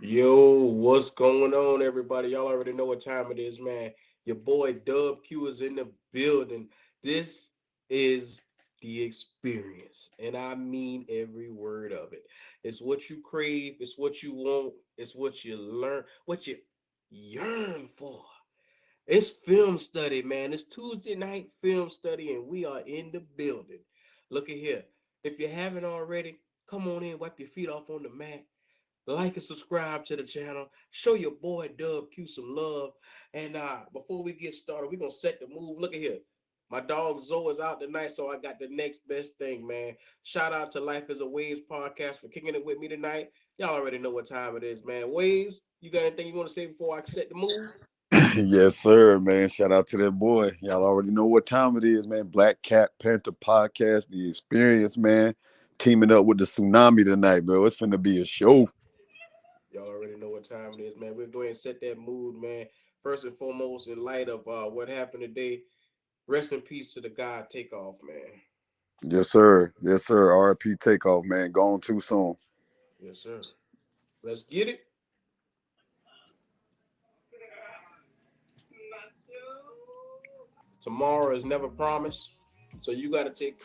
Yo, what's going on, everybody? Y'all already know what time it is, man. Your boy Dub Q is in the building. This is the experience, and I mean every word of it. It's what you crave, it's what you want, it's what you learn, what you yearn for. It's film study, man. It's Tuesday night film study, and we are in the building. Look at here. If you haven't already, come on in, wipe your feet off on the mat, like and subscribe to the channel. Show your boy Dub Q some love. And before we get started, we're gonna set the move. Look at here. My dog Zoe is out tonight, so I got the next best thing, man. Shout out to Life is a Waves podcast for kicking it with me tonight. Y'all already know what time it is, man. Waves, you got anything you want to say before I set the move? Yes, sir, man. Shout out to that boy. Y'all already know what time it is, man. Black Cat Panther podcast, the experience, man. Teaming up with the tsunami tonight, bro. It's finna be a show. Y'all already know what time it is, man. We'll go ahead and set that mood, man. First and foremost, in light of what happened today, rest in peace to the God Takeoff, man. Yes, sir. Yes, sir. RP takeoff, man. Gone too soon. Yes, sir. Let's get it. Tomorrow is never promised. So you got to take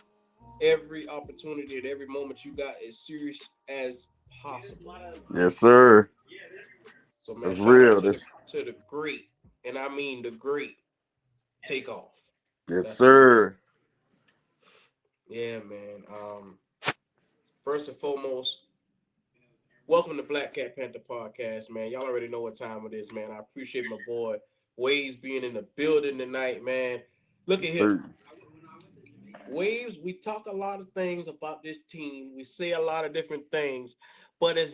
every opportunity and every moment you got as serious as possible. Yes, sir. So man, That's shout out real. to the That's to the great, and I mean the great Takeoff. yes, That's what's up. sir. Yeah, man. First and foremost, welcome to Black Cat Panther Podcast, man. Y'all already know what time it is, man. I appreciate my boy Waves being in the building tonight, man. Look at Yes, here. sir. Waves, we talk a lot of things about this team. We say a lot of different things, but it's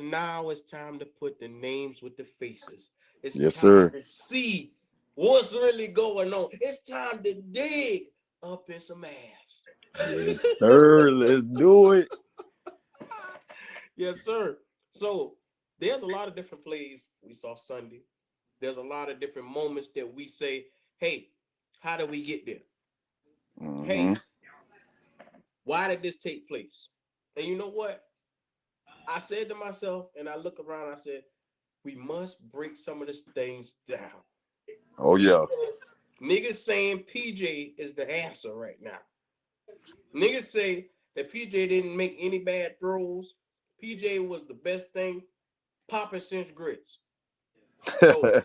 time to put the names with the faces. It's Yes, time sir. to see what's really going on. It's time to dig up in some ass. Yes, sir. Let's do it. Yes, sir. So there's a lot of different plays we saw Sunday. There's a lot of different moments that we say, hey, how did we get there? Mm-hmm. Hey, why did this take place? And you know what? I said to myself, and I look around, I said, we must break some of these things down. Oh yeah. Niggas saying PJ is the answer right now. Niggas say that PJ didn't make any bad throws. PJ was the best thing popping since grits. So,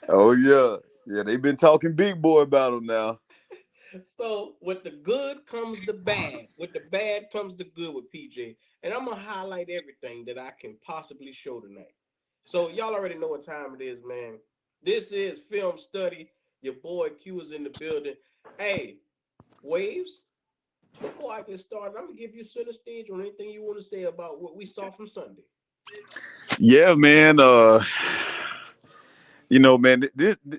Oh yeah. Yeah, they been talking big boy about him now. so with the good comes the bad. With the bad comes the good with PJ. And I'm gonna highlight everything that I can possibly show tonight. So y'all already know what time it is, man. This is film study. Your boy Q is in the building. Hey, Waves, before I get started, I'm gonna give you center stage on anything you want to say about what we saw from Sunday. Yeah, man. Man,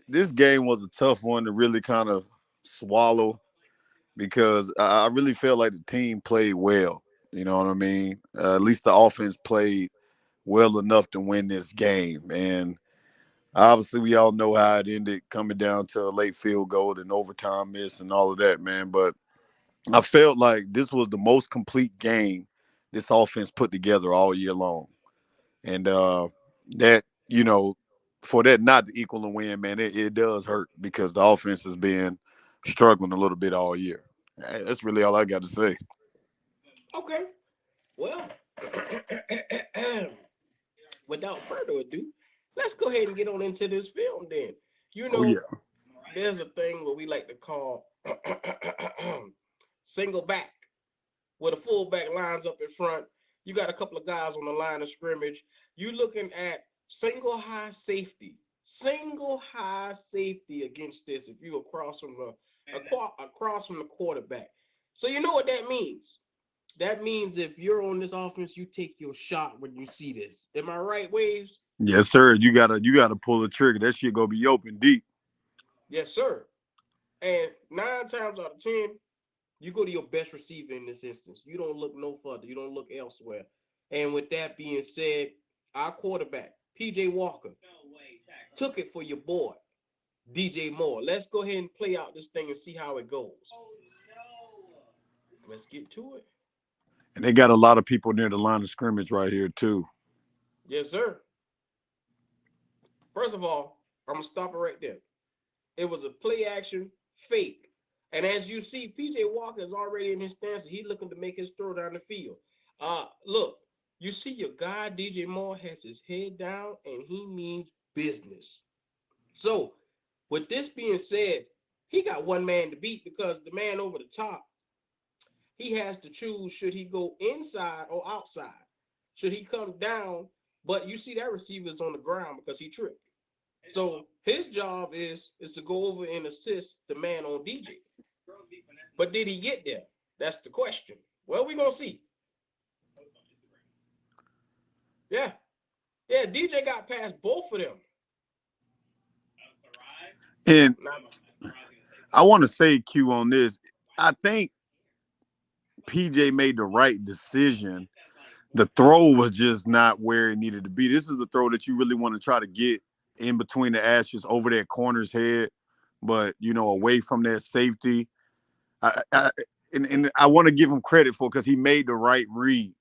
this game was a tough one to really kind of swallow because I really felt like the team played well. You know what I mean? At least the offense played well enough to win this game. And obviously, we all know how it ended, coming down to a late field goal and overtime miss and all of that, man. But I felt like this was the most complete game this offense put together all year long. And that, for that not to equal a win, man, it does hurt because the offense has been struggling a little bit all year. That's really all I got to say. Okay. Well, without further ado, let's go ahead and get on into this film then. You Oh yeah. know, there's a thing what we like to call single back, where the fullback lines up in front. You got a couple of guys on the line of scrimmage. You looking at single high safety against this. If you across from the quarterback, so you know what that means. That means if you're on this offense, you take your shot when you see this. Am I right, Waves? Yes, sir. You gotta pull the trigger. That shit gonna be open deep. Yes, sir. And 9 times out of 10, you go to your best receiver in this instance. You don't look no further. You don't look elsewhere. And with that being said, our quarterback, PJ Walker, took it for your boy, DJ Moore. Let's go ahead and play out this thing and see how it goes. Let's get to it. And they got a lot of people near the line of scrimmage right here too. Yes, sir. First of all, I'm gonna stop it right there. It was a play action fake. And as you see, PJ Walker is already in his stance. He's looking to make his throw down the field. Look, you see your guy, DJ Moore, has his head down and he means business. So, with this being said, he got one man to beat because the man over the top, he has to choose should he go inside or outside. Should he come down? But you see that receiver's on the ground because he tripped. So his job is to go over and assist the man on DJ. But did he get there? That's the question. Well, we're gonna see. Yeah. Yeah, DJ got past both of them. And Now, I want to say, Q, on this. I think PJ made the right decision. The throw was just not where it needed to be. This is the throw that you really want to try to get in between the ashes over that corner's head, but away from that safety. And I want to give him credit for because he made the right read.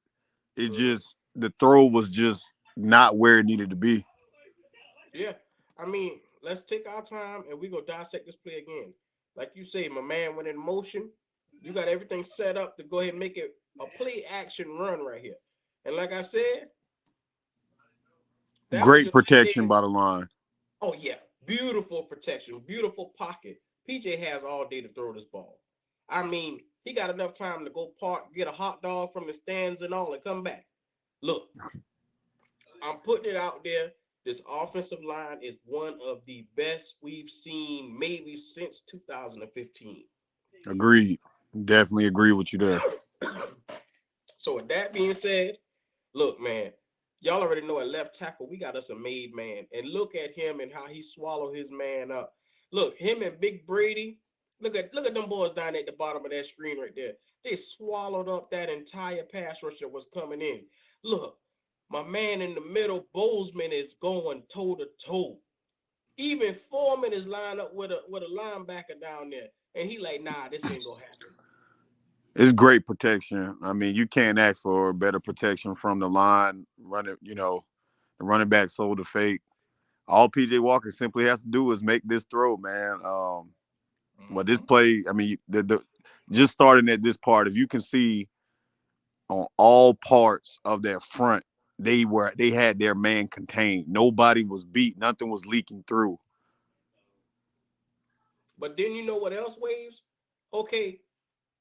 It just the throw was just not where it needed to be. yeah. I mean, let's take our time and we go dissect this play again. Like you say, my man went in motion. You got everything set up to go ahead and make it a play action run right here. And like I said, that was Great just protection PJ. by the line. Oh yeah, beautiful protection, beautiful pocket. PJ has all day to throw this ball. I mean, he got enough time to go park, get a hot dog from the stands and all, and come back. Look, I'm putting it out there. This offensive line is one of the best we've seen maybe since 2015. Agreed. Definitely agree with you there. So with that being said, look, man, y'all already know at left tackle, we got us a made man. And look at him and how he swallowed his man up. Look, him and Big Brady, look at them boys down at the bottom of that screen right there. They swallowed up that entire pass rush that was coming in. Look, my man in the middle, Bozeman, is going toe to toe. Even Foreman is lined up with a linebacker down there. And he like, nah, this ain't gonna happen. It's great protection. I mean, you can't ask for better protection from the line. The running back sold the fake. All PJ Walker simply has to do is make this throw, man. But this Mm-hmm. play, I mean, the just starting at this part, if you can see on all parts of their front, they had their man contained. Nobody was beat. Nothing was leaking through. But then you know what else, Waves? Okay,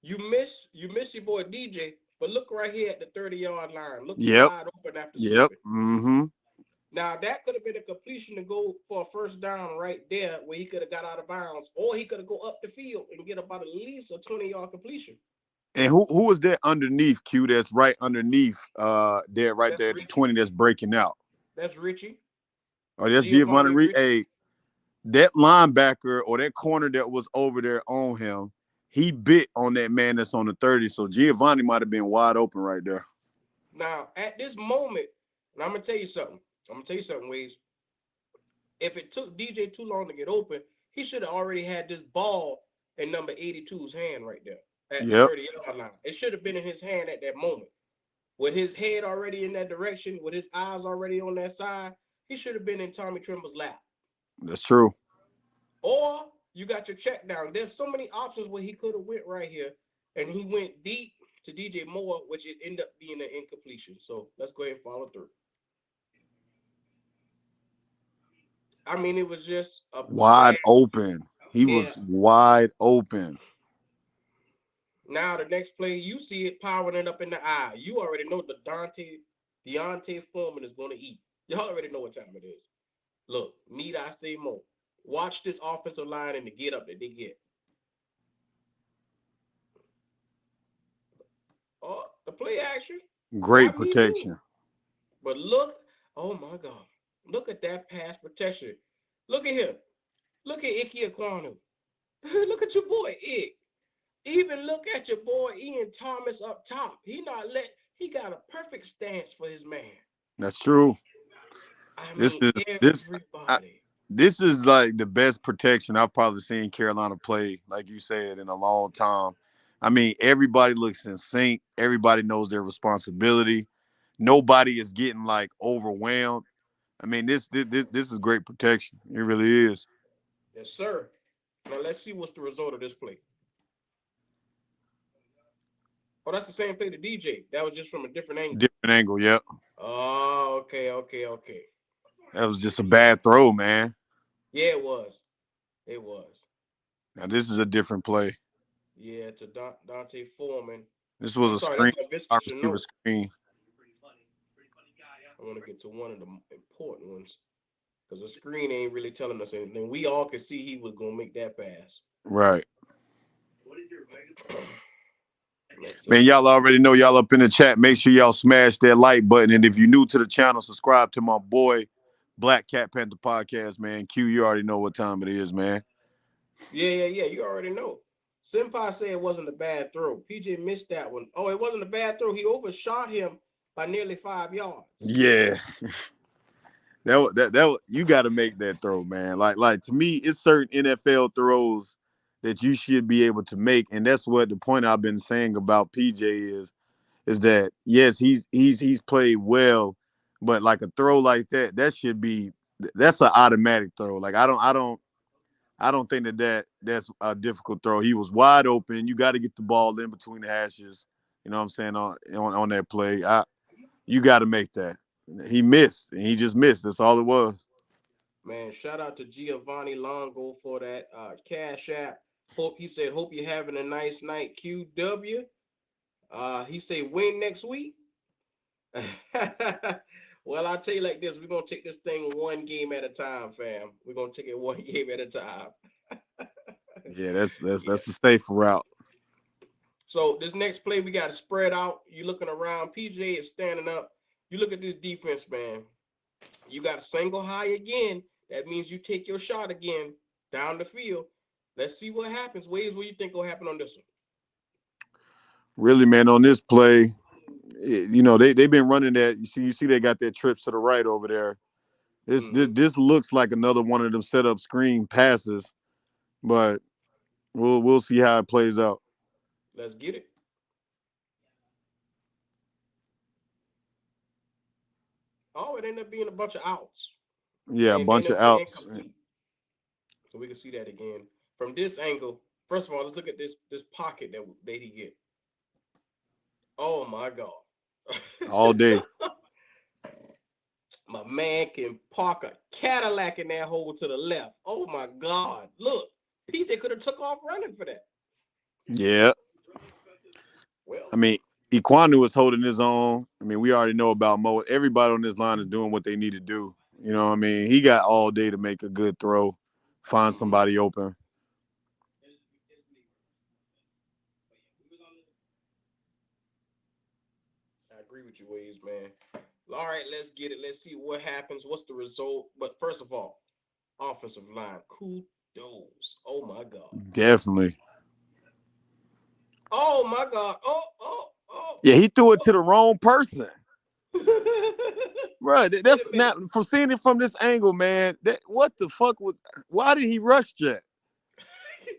you miss your boy DJ, but look right here at the 30-yard line. Look, he Yep. wide open after Yep. slipping. Mm-hmm. Now that could have been a completion to go for a first down right there, where he could have got out of bounds, or he could have go up the field and get about at least a 20-yard completion. And who was that underneath, Q? That's right underneath there, right That's there at the Richie. 20 that's breaking out. That's Richie. Oh, that's Giovanni Giovanni Reed. Richie. Hey, that linebacker or that corner that was over there on him, he bit on that man that's on the 30. So Giovanni might have been wide open right there. Now at this moment, and I'm gonna tell you something. Waves. If it took DJ too long to get open, he should have already had this ball in number 82's hand right there at the Yep. 30-yard line. It should have been in his hand at that moment. With his head already in that direction, with his eyes already on that side, he should have been in Tommy Trimble's lap. That's true. Or you got your check down. There's so many options where he could have went right here, and he went deep to DJ Moore, which it ended up being an incompletion. So let's go ahead and follow through. I mean, it was just a Wide bad, open. He yeah. was wide open. Now the next play, you see it powering it up in the eye. You already know the Deontay Foreman is going to eat. Y'all already know what time it is. Look, need I say more? Watch this offensive line and the get up that they get. Oh, the play action Great got me too. protection. But look, oh my God, look at that pass protection. Look at him. Look at Ike Aquanu. Look at your boy Ick. Even look at your boy Ian Thomas up top. He got a perfect stance for his man. That's true. I This mean, is this I, everybody. this is like the best protection I've probably seen Carolina play, like you said, in a long time. I mean, everybody looks in sync. Everybody knows their responsibility. Nobody is getting like overwhelmed. I mean, this is great protection. It really is. Yes, sir. Now let's see what's the result of this play. Oh, that's the same play to DJ. That was just from a different angle. Different angle. Yep. Oh, okay, okay, okay. That was just a bad throw, man. Yeah, it was. It was. Now this is a different play. Yeah, to Dante Foreman. This was I'm a sorry, screen, that's a Visca wide receiver Chenault. screen. I want to get to one of the important ones because the screen ain't really telling us anything. We all could see he was gonna make that pass. Right. Let's Man, y'all already know y'all up in the chat. Make sure y'all smash that like button. And if you're new to the channel, subscribe to my boy, Black Cat Panther Podcast, man. Q, you already know what time it is, man. Yeah. You already know. Senpai said it wasn't a bad throw. PJ missed that one. Oh, it wasn't a bad throw. He overshot him by nearly 5 yards. Yeah. That you got to make that throw, man. Like to me, it's certain NFL throws that you should be able to make, and that's what the point I've been saying about PJ is that yes, he's played well, but like a throw like that should be that's an automatic throw. Like I don't think that's a difficult throw. He was wide open. You got to get the ball in between the hashes. You know what I'm saying on that play. You got to make that. He missed, and he just missed. That's all it was. Man, shout out to Giovanni Longo for that cash app. Hope you're having a nice night, QW. He said win next week. Well, I'll tell you like this: we're gonna take this thing one game at a time, fam. We're gonna take it one game at a time. Yeah, that's Yeah. the safer route. So this next play, we got to spread out. You looking around. PJ is standing up. You look at this defense, man. You got to single high again. That means you take your shot again down the field. Let's see what happens. Ways what you think will happen on this one. Really, man, on this play, they've been running that. You see they got that trips to the right over there. This this, Mm-hmm. this looks like another one of them set up screen passes, but we'll see how it plays out. Let's get it. Oh, it ended up being a bunch of outs. Yeah, a And then bunch it of was an outs. incomplete. So we can see that again. From this angle, first of all, let's look at this pocket that he get. Oh my God. All day. My man can park a Cadillac in that hole to the left. Oh my God. Look, PJ could have took off running for that. Yeah. Well, I mean, Iquanu was holding his own. I mean, we already know about Mo. Everybody on this line is doing what they need to do. You know what I mean? He got all day to make a good throw, find mm-hmm. somebody open. I agree with you, Waves, man. All right, let's get it. Let's see what happens. What's the result? But first of all, offensive line, kudos. Oh my God. Definitely. Oh my God. Oh. Yeah, he threw it to the wrong person. Bro, Wait that's a now minute. from seeing it from this angle, man. What the fuck was? Why did he rush that?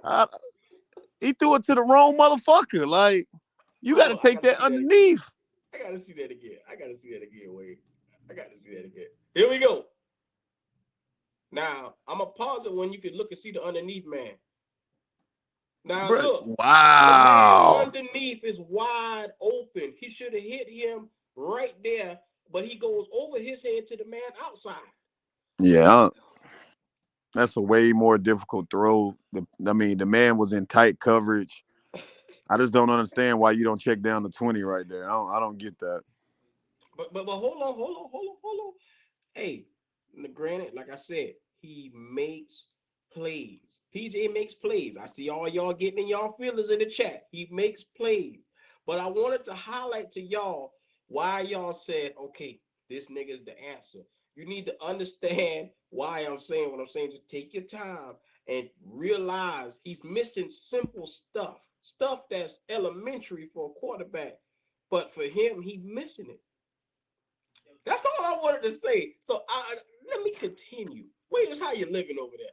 I, he threw it to the wrong motherfucker. Like you got to Hold on, I take gotta that see that again. underneath. I gotta see that again. I gotta see that again, Wade. I gotta see that again. Here we go. Now I'm gonna pause it when you can look and see the underneath man. Now Bro, look, the man wow. underneath is wide open. He should have hit him right there, but he goes over his head to the man outside. Yeah, that's a way more difficult throw. I mean, the man was in tight coverage. I just don't understand why you don't check down the 20 right there. I don't get that. But hold on. Hey, granted, like I said, he makes plays. PJ makes plays. I see all y'all getting in y'all feelings in the chat. He makes plays. But I wanted to highlight to y'all why y'all said, okay, this nigga's the answer. You need to understand why I'm saying what I'm saying. Just take your time and realize he's missing simple stuff that's elementary for a quarterback. But for him, he's missing it. That's all I wanted to say. So let me continue. Wait, is how you living over there?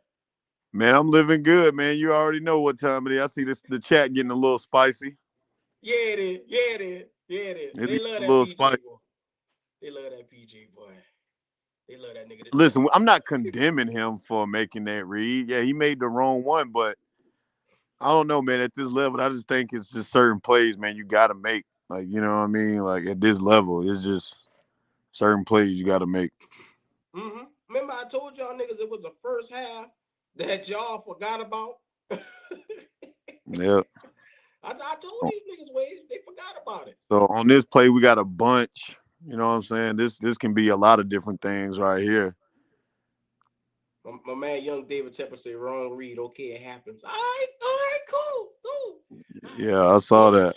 Man, I'm living good, man. You already know what time it is. I see the chat getting a little spicy. Yeah, it is. Yeah, it is. Yeah, it is. Is They he love a that little PJ spike? boy. They love that PJ boy. They love that nigga to death. Listen, I'm not condemning him for making that read. Yeah, he made the wrong one, but I don't know, man. At this level, I just think it's just certain plays, man, you got to make. Like, you know what I mean? Like, at this level, it's just certain plays you got to make. Remember, I told y'all niggas it was the first half that y'all forgot about. Yeah. I told these niggas ways they forgot about it. So on this play, we got a bunch. You know what I'm saying? This can be a lot of different things right here. My man, young David Tepper say wrong read. Okay, it happens. All right, cool, cool. Yeah, I saw Look,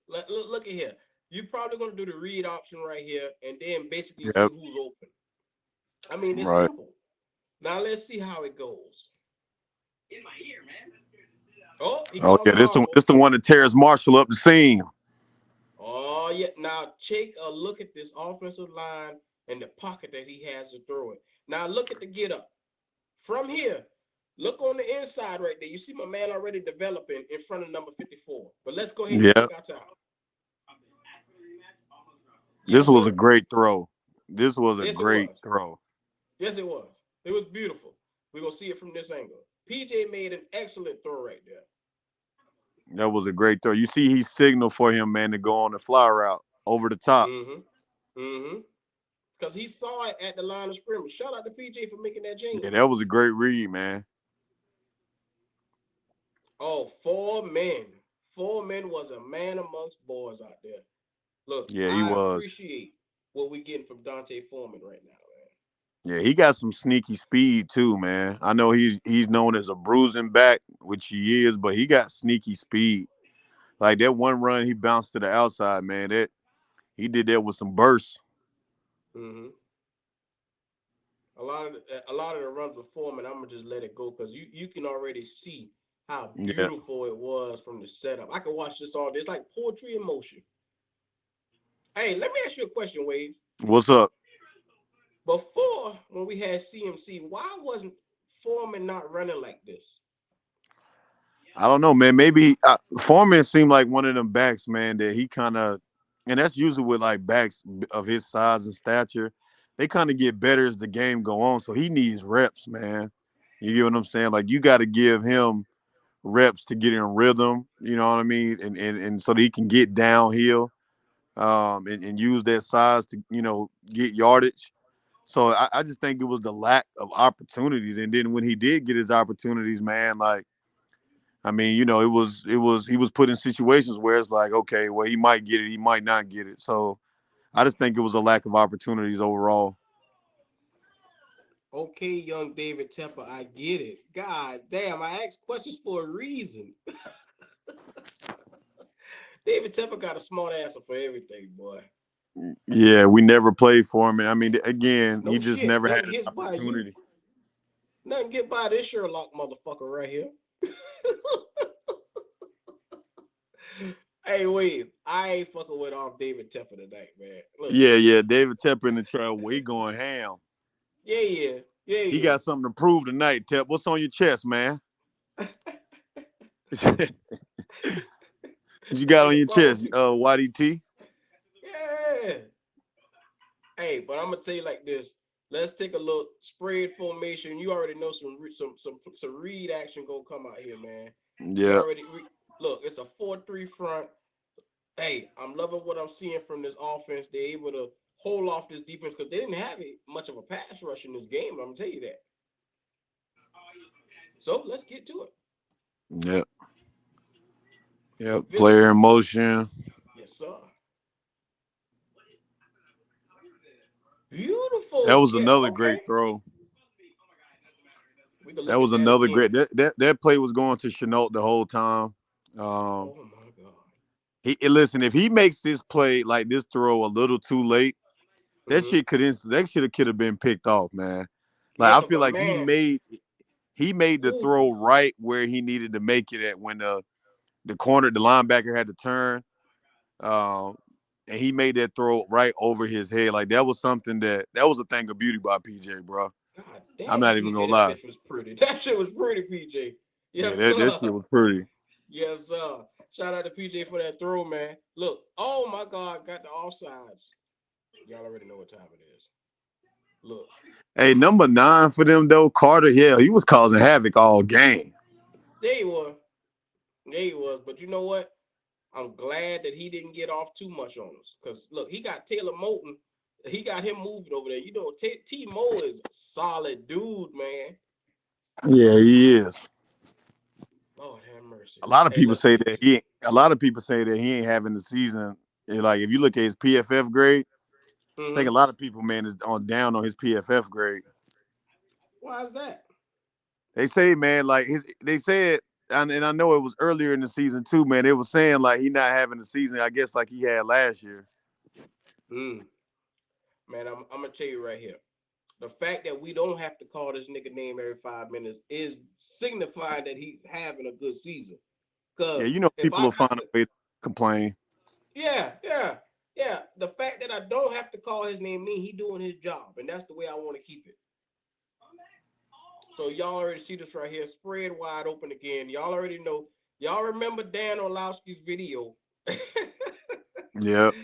that. look at here. You're probably gonna do the read option right here, and then basically see Yep. who's open. I mean, it's Right. simple. Now let's see how it goes. Oh, he Oh called yeah, an this audible. the one that tears Marshall up the seam. Oh yeah. Now take a look at this offensive line and the pocket that he has to throw it. Now look at the get up. From here, look on the inside right there. You see my man already developing in front of number 54. But let's go ahead and Yeah. take our time. This Yes, was a sir. great throw. This was a Yes, it great was. throw. Yes, it was. It was beautiful. We're gonna see it from this angle. PJ made an excellent throw right there. That was a great throw. You see, he signaled for him, man, to go on the fly route over the top. Mm-hmm. Mm-hmm. Because he saw it at the line of scrimmage. Shout out to PJ for making that Yeah, change. that was a great read, man. Oh, 4 men. 4 men was a man amongst boys out there. Look, Yeah, he I was. appreciate what we're getting from Dante Foreman right now, Yeah, he got some sneaky speed too, man. I know he's known as a bruising back, which he is, but he got sneaky speed. Like that one run, he bounced to the outside, man. That he did that with some bursts. man. A lot of the runs with Foreman, I'm gonna just let it go because you can already see how Yeah. beautiful it was from the setup. I can watch this all day. It's like poetry in motion. Hey, let me ask you a question, Wade. What's up? Before when we had CMC, why wasn't Foreman not running like this? I don't know, man. Maybe Foreman seemed like one of them backs, man, that he kind of, and that's usually with like backs of his size and stature. They kind of get better as the game go on, so he needs reps, man. You get what I'm saying? Like you got to give him reps to get in rhythm. You know what I mean? And so that he can get downhill, and use that size to get yardage. So I just think it was the lack of opportunities, and then when he did get his opportunities, man, like I mean, it was he was put in situations where it's like, okay, well, he might get it, he might not get it. So I just think it was a lack of opportunities overall. Okay, young David Tepper, I get it. God damn, I asked questions for a reason. David Tepper got a smart answer for everything, boy. Yeah, we never played for him. And I mean, again, he No just shit, never had nothing an gets by you. opportunity. Nothing get by this Sherlock motherfucker right here. Hey, wait, I ain't fucking with off David Tepper tonight, man. Look, Yeah. David Tepper in the trail, he going ham. yeah, yeah, yeah, He yeah. got something to prove tonight, Tep. What's on your chest, man? What you got Hey, on the your chest, pharmacy. YDT? Yeah. Hey, but I'm gonna tell you like this. Let's take a look. Spread formation. You already know some read action gonna come out here, man. We Yeah. already look. It's a 4-3 front. Hey, I'm loving what I'm seeing from this offense. They're able to hold off this defense because they didn't have much of a pass rush in this game. I'm gonna tell you that. So let's get to it. Yep. Yep. Official. Player in motion. Yes, sir. That Beautiful was get. another Okay. great throw. We can That look at was that another again. great. That play was going to Chenault the whole time. Um, Oh my god. listen, if he makes this play like this throw a little too late, Mm-hmm. that should could have been picked off, man. Like Yeah, I because feel my like man. he made the Ooh. throw right where he needed to make it at when the linebacker had to turn, um, and he made that throw right over his head. Like that was a thing of beauty by PJ, bro. God I'm damn, not even PJ, gonna that lie. bitch was pretty. That shit was pretty, PJ. Yeah, Yes, that sir. shit was pretty. Yes, sir. Shout out to PJ for that throw, man. Look, oh my God, got the offsides. Y'all already know what time it is. Look, Hey, number 9 for them though, Carter. Yeah, he was causing havoc all game. there he was. There he was. But you know what? I'm glad that he didn't get off too much on us. Because look, he got Taylor Moton. He got him moving over there. You know, T Mo is a solid dude, man. Yeah, he is. Lord have mercy. A lot of Hey, people let's say get that he. A lot of people say that he ain't having the season. Like if you look at his PFF grade, I think a mm-hmm. lot of people, man, is on down on his PFF grade. Why is that? They say, man, like they said, and I know it was earlier in the season too, man. They were saying like he not having the season, I guess, like he had last year. Mm. Man, I'm gonna tell you right here. The fact that we don't have to call this nigga name every 5 minutes is signifying that he's having a good season. Yeah, Cause you know, if people I will got find to, a way to complain. yeah, yeah, yeah. The fact that I don't have to call his name mean he doing his job, and that's the way I want to keep it. So y'all already see this right here, spread wide open again. Y'all already know. Y'all remember Dan Orlowski's video. Yep.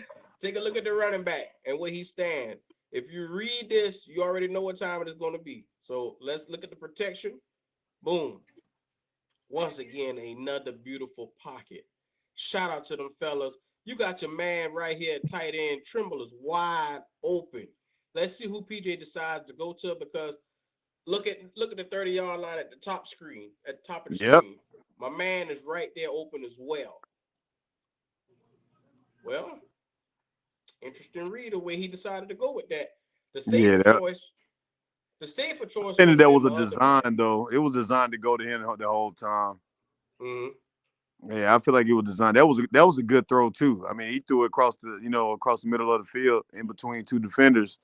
Take a look at the running back and where he stand. If you read this, you already know what time it is going to be. So let's look at the protection. Boom. Once again, another beautiful pocket. Shout out to them fellas. You got your man right here at tight end. Trimble is wide open. Let's see who PJ decides to go to because look at the 30-yard line at the top screen, at the top of the Yep. screen. My man is right there open as well. Well, interesting read the way he decided to go with that. The Yeah. safer choice, the safer choice would And have that been was my a other man. design though. It was designed to go to him the whole time. Mm-hmm. Yeah, I feel like it was designed. That was a good throw too. I mean, he threw it across across the middle of the field in between two defenders.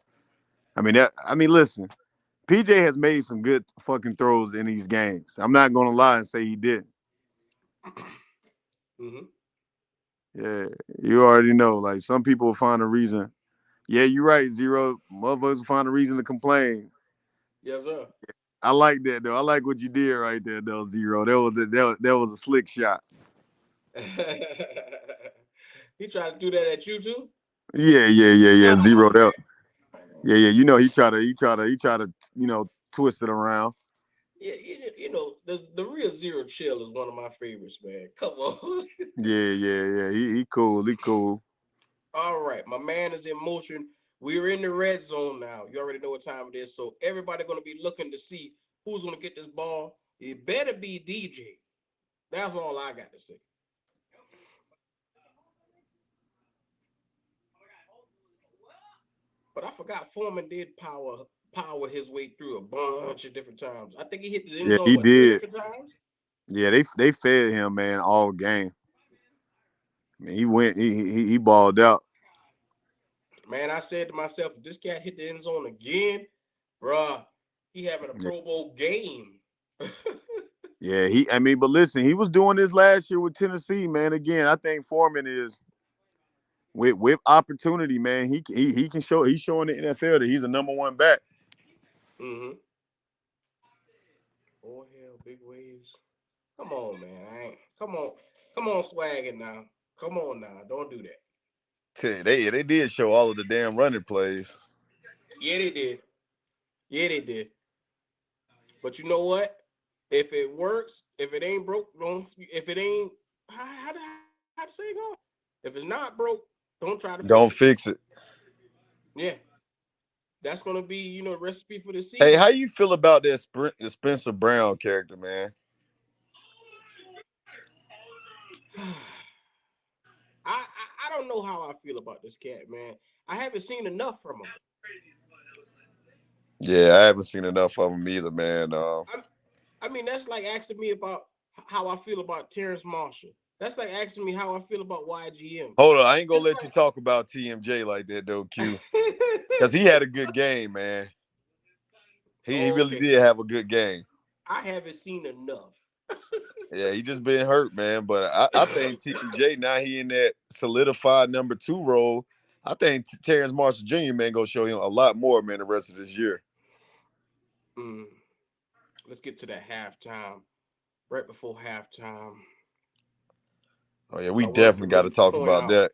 I mean that. I mean, listen, PJ has made some good fucking throws in these games. I'm not gonna lie and say he didn't. Mm-hmm. Yeah, you already know. Like some people will find a reason. Yeah, you're right, Zero. Motherfuckers will find a reason to complain. Yes, sir. I like that though. I like what you did right there, though, Zero. That was a slick shot. He tried to do that at you too. Yeah, yeah, yeah, yeah. Zero. That. Yeah, yeah. You know he tried to twist it around. Yeah, you know, the real Zero Chill is one of my favorites, man. Come on. Yeah, yeah, yeah. He cool. He cool. All right, my man is in motion. We're in the red zone now. You already know what time it is. So everybody gonna be looking to see who's gonna get this ball. It better be DJ. That's all I got to say. But I forgot Foreman did power his way through a bunch of different times. I think he hit the end Yeah, zone he what three did. different times. Yeah, they fed him, man, all game. I mean, he balled out. Man, I said to myself, if this cat hit the end zone again, bruh, he having a Yeah, Pro Bowl game. yeah. I mean, but listen, he was doing this last year with Tennessee, man. Again, I think Foreman is with opportunity, man. He can show. He's showing the NFL that he's a number one back. Mm-hmm. Oh hell, big waves. Come on, man. Come on, swagging now. Come on now. Don't do that. Tell you, they did show all of the damn running plays. Yeah, they did. Yeah, they did. But you know what? If it works, if it ain't broke, don't. If it ain't, how to say it go? If it's not broke, don't try to fix it. Don't fix it. Yeah, that's gonna be recipe for the Hey, season. how you feel about that the Spencer Brown character, man? I don't know how I feel about this cat, man. I haven't seen enough from him. Yeah, I haven't seen enough of him either, man. I, I mean, that's like asking me about how I feel about Terrence Marshall. That's like asking me how I feel about YGM. Hold on, I ain't gonna It's let you talk about TMJ like that though, like, Q, because he had a good game, man. He really okay, did have a good game. I haven't seen enough. Yeah, he just been hurt, man. But I think TMJ now he in that solidified number two role. I think Terrence Marshall Jr. man gonna show him a lot more, man, the rest of this year. Mm, let's get to that halftime. Right before halftime. Oh yeah, we I wanted to definitely got to really talk point about out. that.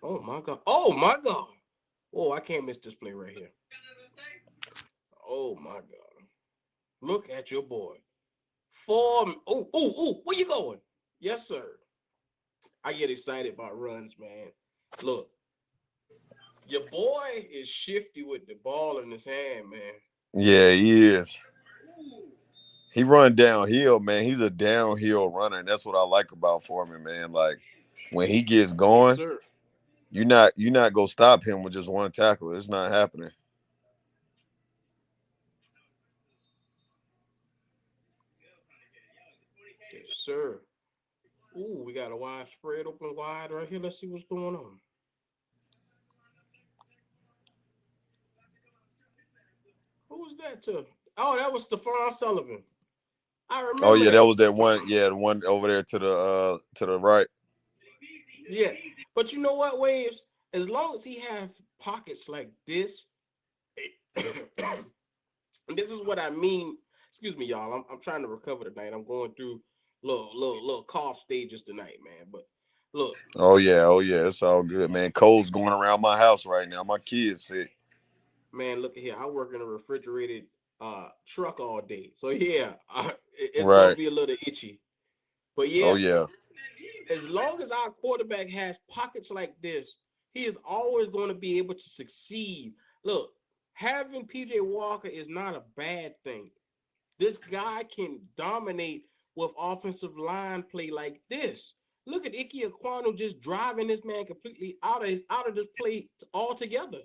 Oh my god. Oh my god. Oh, I can't miss this play right here. Oh my god. Look at your boy. Form. Oh, where you going? Yes, sir. I get excited about runs, man. Look, your boy is shifty with the ball in his hand, man. Yeah, he is. He run downhill, man. He's a downhill runner, and that's what I like about Foreman, man. Like when he gets Yes, going, sir. you're not gonna stop him with just one tackle. It's not happening. Yes, sir. Ooh, we got a wide spread open wide right here. Let's see what's going on. Who was that to? Oh, that was Stephon Sullivan. I Oh remember yeah, that that. was that one. Yeah, the one over there to the right. Yeah. But you know what, Waves? As long as he have pockets like this, and this is what I mean. Excuse me, y'all. I'm trying to recover tonight. I'm going through little cough stages tonight, man. But look, Oh yeah, it's all good, man. Cold's going around my house right now. My kids sick. man, look at here. I work in a refrigerated truck all day, so yeah, it's gonna Right. be a little itchy. But Oh yeah, yeah. as long as our quarterback has pockets like this, he is always going to be able to succeed. Look, having PJ Walker is not a bad thing. This guy can dominate with offensive line play like this. Look at Ike Aquano just driving this man completely out of this play altogether.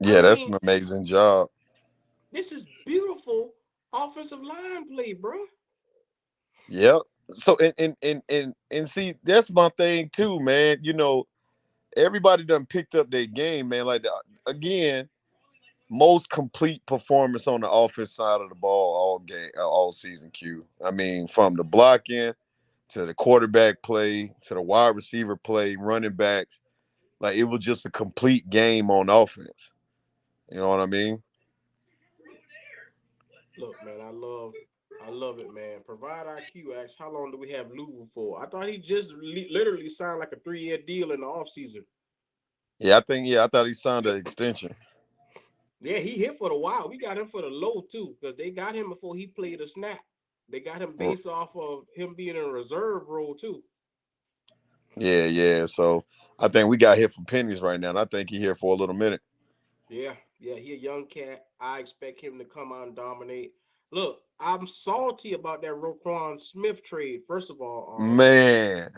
I Yeah, that's mean, an amazing job. this is beautiful offensive line play, bro. Yep. So and see, that's my thing too, man. Everybody done picked up their game, man. Like again, most complete performance on the offense side of the ball all game, all season. Q. I mean, from the blocking to the quarterback play to the wide receiver play, running backs, like it was just a complete game on offense. You know what I mean? Look, man, I love it, man. Provide IQ asks, how long do we have Louisville for? I thought he just literally signed like a 3-year deal in the offseason. Yeah, I thought he signed an extension. Yeah, he hit for the Wild. We got him for the low too, because they got him before he played a snap. They got him based off of him being in a reserve role too. Yeah. So I think we got hit for pennies right now, and I think he here for a little minute. Yeah, he a young cat. I expect him to come out and dominate. Look, I'm salty about that Roquan Smith trade. First of all, Man,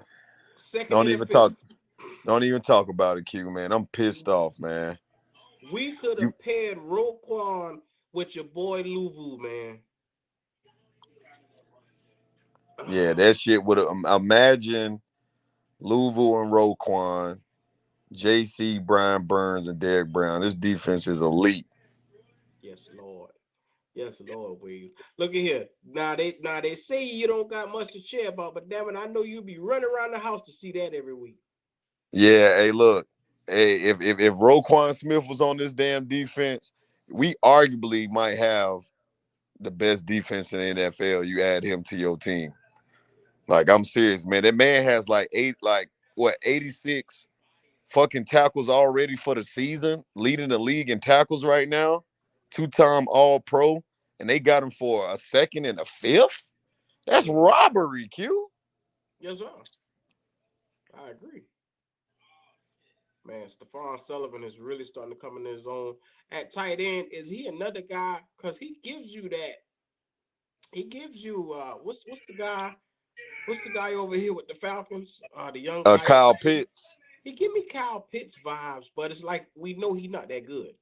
second don't and a even talk. fifth. Don't even talk about it, Q. Man, I'm pissed off, man. We could You, have paired Roquan with your boy Luvu, man. yeah, that shit would have. Imagine Louisville and Roquan, JC, Brian Burns, and Derek Brown. This defense is elite. Yes, Lord. Yes, Lord, Williams. Look at here. Now they say you don't got much to share about, but damn it, I know you be running around the house to see that every week. Yeah, hey, look, hey, if Roquan Smith was on this damn defense, we arguably might have the best defense in the NFL. You add him to your team. Like I'm serious, man. That man has like 86 fucking tackles already for the season, leading the league in tackles right now. Two-time All Pro, and they got him for a second and a fifth. That's Mm-hmm. robbery, Q. Yes, sir. I agree. Man, Stephon Sullivan is really starting to come in his own. At tight end, is he another guy? Because he gives you that. He gives you what's the guy? What's the guy over here with the Falcons? The young guy. Kyle Pitts. He give me Kyle Pitts vibes, but it's like we know he's not that good.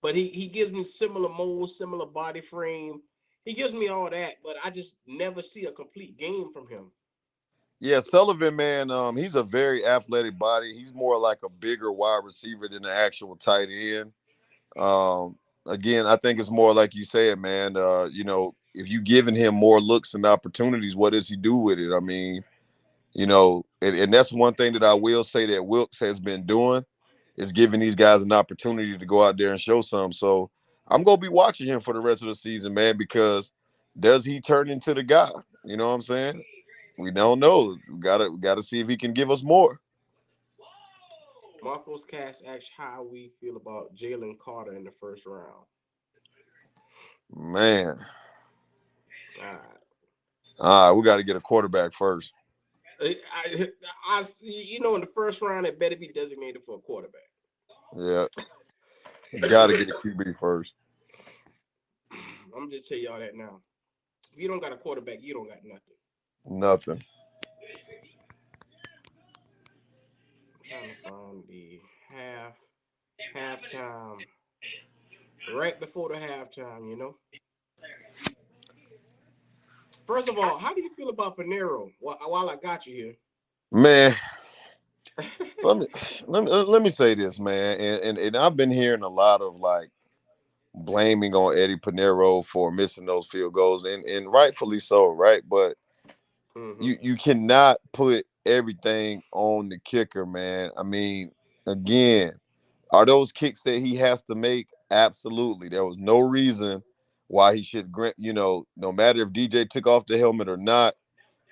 But he gives me similar mold, similar body frame. He gives me all that, but I just never see a complete game from him. Yeah, Sullivan, man, he's a very athletic body. He's more like a bigger wide receiver than the actual tight end. Again, I think it's more like you said, man. If you giving him more looks and opportunities, what does he do with it? I mean, and that's one thing that I will say that Wilkes has been doing is giving these guys an opportunity to go out there and show some. So I'm gonna be watching him for the rest of the season, man, because does he turn into the guy? You know what I'm saying? We don't know. We gotta see if he can give us more. Marcos Cass asks how we feel about Jalen Carter in the first round. Man. All right. All right, we got to get a quarterback first. In the first round, it better be designated for a quarterback. Yeah, got to get a QB first. I'm just tell y'all that now. If you don't got a quarterback, you don't got nothing. Nothing. I'm trying to find the halftime, right before the halftime. First of all, how do you feel about Panero? While I got you Man, here. let me let me say this, man, and I've been hearing a lot of like blaming on Eddie Pinero for missing those field goals, and rightfully so, right? But Hmm. you cannot put everything on the kicker, man. I mean, again, are those kicks that he has to make? Absolutely. There was no reason why he should grant, no matter if DJ took off the helmet or not,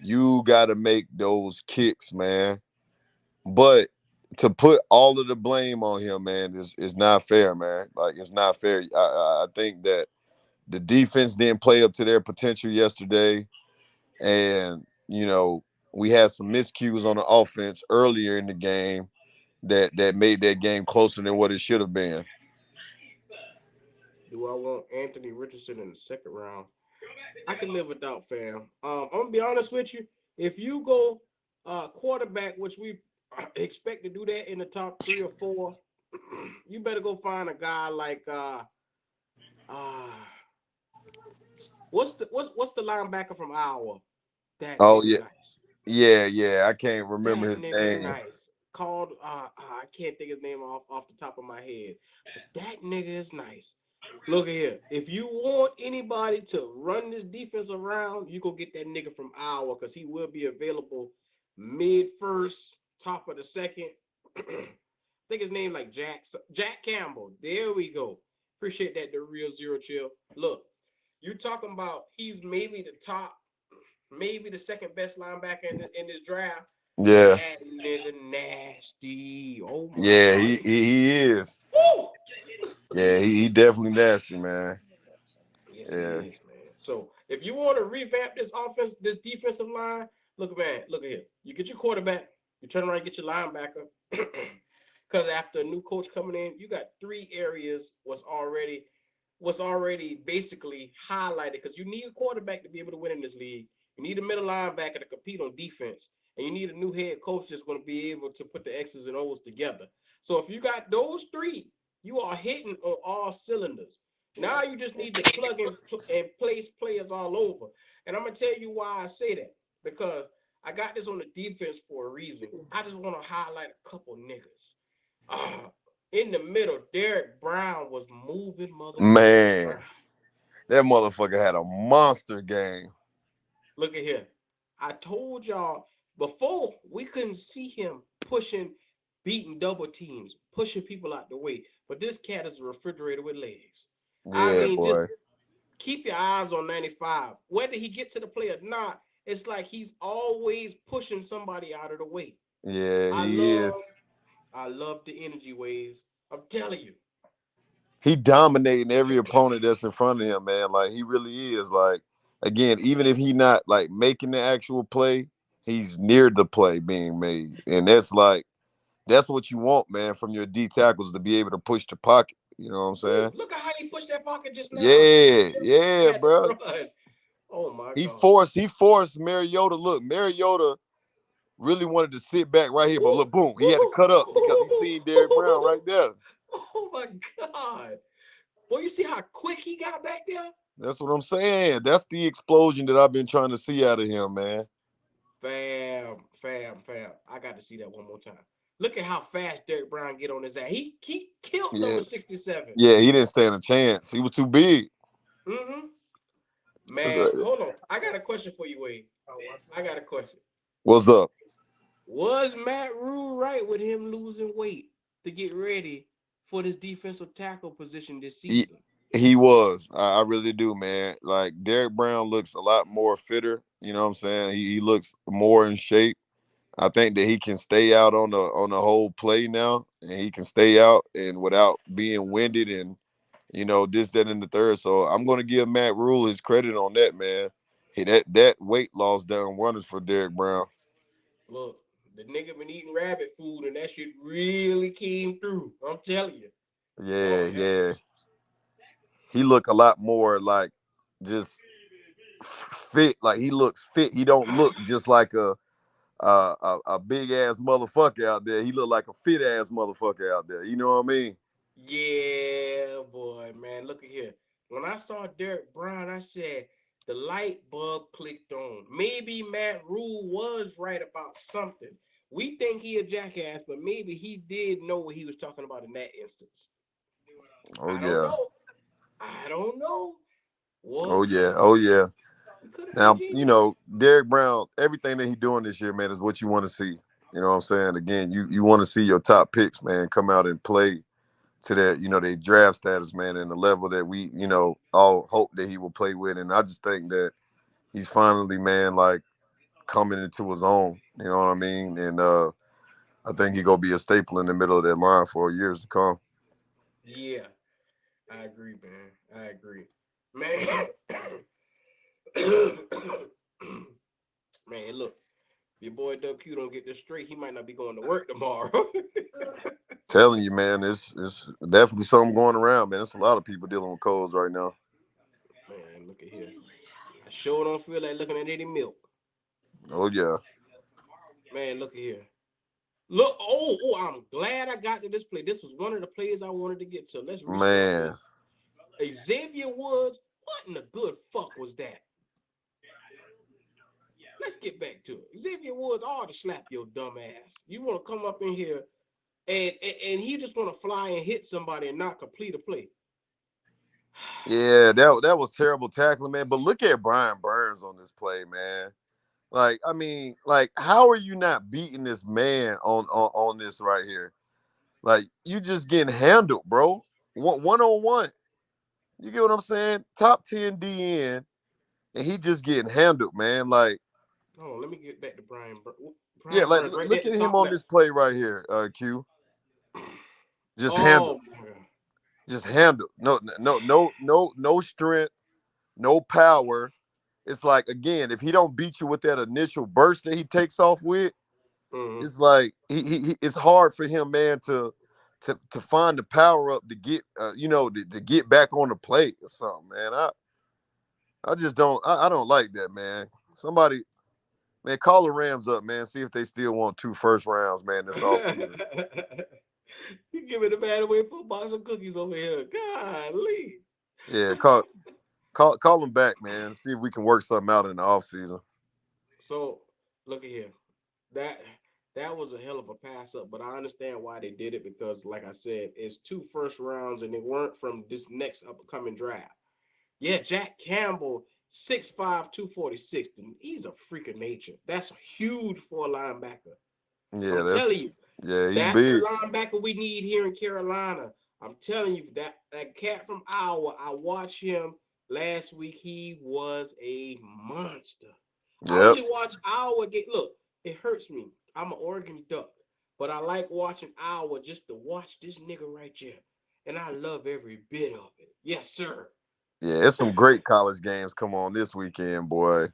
you got to make those kicks, man. But to put all of the blame on him, man, is not fair, man. Like, it's not fair. I think that the defense didn't play up to their potential yesterday. And, we had some miscues on the offense earlier in the game that made that game closer than what it should have been. Do I want Anthony Richardson in the second round? I can live without, fam. I'm gonna be honest with you. If you go quarterback, which we expect to do that in the top 3 or 4, you better go find a guy like uh what's the linebacker from Iowa? That Oh nigga yeah, nice. yeah. I can't remember That his nigga name. nice. Called I can't think his name off the top of my head, but that nigga is nice. Look at here. If you want anybody to run this defense around, you go get that nigga from Iowa because he will be available mid first, top of the second. I think his name like Jack Campbell. There we go. Appreciate that. The real zero chill. Look, you talking about he's maybe the top, maybe the second best linebacker in this draft. Yeah, That nigga nasty. Oh my yeah, god. he is. Woo! Yeah, he definitely nasty, man. Yes, he Yeah, is, man. So if you want to revamp this offense, this defensive line, look, man, look at here. You get your quarterback, you turn around and get your linebacker. Because after a new coach coming in, you got 3 areas was already basically highlighted because you need a quarterback to be able to win in this league. You need a middle linebacker to compete on defense, and you need a new head coach that's going to be able to put the X's and O's together. So if you got those 3, you are hitting on all cylinders. Now you just need to plug and place players all over. And I'm gonna tell you why I say that because I got this on the defense for a reason. I just want to highlight a couple niggas. Uh, in the middle, Derek Brown was moving motherfuckers man, around. that motherfucker had a monster game. Look at here. I told y'all before we couldn't see him pushing, beating double teams, pushing people out the way. But this cat is a refrigerator with legs. I Yeah, mean, just boy. keep your eyes on 95. Whether he gets to the play or not, it's like he's always pushing somebody out of the way. Yeah, I he love, is. I love the energy waves. I'm telling you. He dominating every opponent that's in front of him, man. Like he really is. Like again, even if he not like making the actual play, he's near the play being made, and that's what you want, man, from your D tackles to be able to push the pocket. You know what I'm Ooh, saying? look at how he pushed that pocket just now. Yeah, He yeah, had to bro. run. Oh my He God. forced he forced Mariota. Look, Mariota really wanted to sit back right here, but Ooh, look, boom, he had to ooh, cut up because he ooh, seen Derrick Brown ooh. right there. Oh my God. Boy, you see how quick he got back there? That's what I'm saying. That's the explosion that I've been trying to see out of him, man. Fam. I got to see that one more time. Look at how fast Derek Brown get on his ass. He killed Yeah, number 67. yeah, he didn't stand a chance. He was too big. Mm-hmm. Man, hold on. I got a question for you, Wade. I got a question. What's up? Was Matt Rule right with him losing weight to get ready for this defensive tackle position this He season? he was. I really do, man. Like Derrick Brown looks a lot more fitter You know what I'm saying? He looks more in shape. I think that he can stay out on the whole play now, and he can stay out and without being winded and this, that, and the third. So I'm gonna give Matt Rule his credit on that, man. That weight loss done wonders for Derek Brown. Look, the nigga been eating rabbit food, and that shit really came through. I'm telling you. Yeah, Lord have yeah. mercy. He look a lot more like just fit. Like he looks fit. He don't look just like a big ass motherfucker out there. He look like a fit ass motherfucker out there. You know what I mean? Yeah, boy, man. Look at here. When I saw Derek Brown, I said the light bulb clicked on. Maybe Matt Rule was right about something. We think he a jackass, but maybe he did know what he was talking about in that instance. Oh I don't yeah. know. I don't know. Oh Well, yeah. Oh yeah. we could have been Now, genius. Derek Brown, everything that he doing this year, man, is what you want to see. You know what I'm saying? Again, you want to see your top picks, man, come out and play to that, their draft status, man, and the level that we, all hope that he will play with. And I just think that he's finally, man, like coming into his own. You know what I mean? And I think he gonna be a staple in the middle of that line for years to come. Yeah, I agree, man. I agree. Man. Man, look, if your boy WQ don't get this straight, he might not be going to work tomorrow. Telling you, man, it's definitely something going around, man. There's a lot of people dealing with colds right now. Man, look at here. I sure don't feel like looking at any milk. Oh yeah, Man, look at here. Look, I'm glad I got to this play. This was one of the plays I wanted to get to. Let's restart man. this. Xavier Woods, what in the good fuck was that? Let's get back to it. Xavier Woods, I ought to slap your dumb ass. You want to come up in here and he just want to fly and hit somebody and not complete a play. Yeah, that was terrible tackling, man. But look at Brian Burns on this play, man. Like, I mean, like, how are you not beating this man on this right here? Like, you just getting handled, bro. One on one. You get what I'm saying? Top 10 DN, and he just getting handled, man. Like, Hold on, let me get back to yeah, Brian like Burns right there look at the at him top on this left. play right here, Q. Just handled. Oh my god. Just handled. No strength, no power. It's like again, if he don't beat you with that initial burst that he takes off with, Mm-hmm. it's like it's hard for him, man, to find the power up to get to get back on the plate or something, man. I just don't I don't like that, man. Somebody, man, call the Rams up, man. See if they still want 2 first rounds, man, this offseason. You giving the man away for a box of cookies over here. Golly. Yeah, call them back, man. See if we can work something out in the offseason. So look at here. That that was a hell of a pass up, but I understand why they did it because, like I said, it's 2 first rounds and they weren't from this next upcoming draft. Yeah, Jack Campbell, 6'5", 246. He's a freak of nature. That's huge for a linebacker. Yeah, I'm telling you, he's that's the big. linebacker we need here in Carolina. I'm telling you, that cat from Iowa, I watched him last week. He was a monster. I Yep. only watch Iowa get. Look, it hurts me. I'm an Oregon Duck, but I like watching Iowa just to watch this nigga right here, and I love every bit of it. Yes, sir. Yeah, it's some great college games come on this weekend, boy.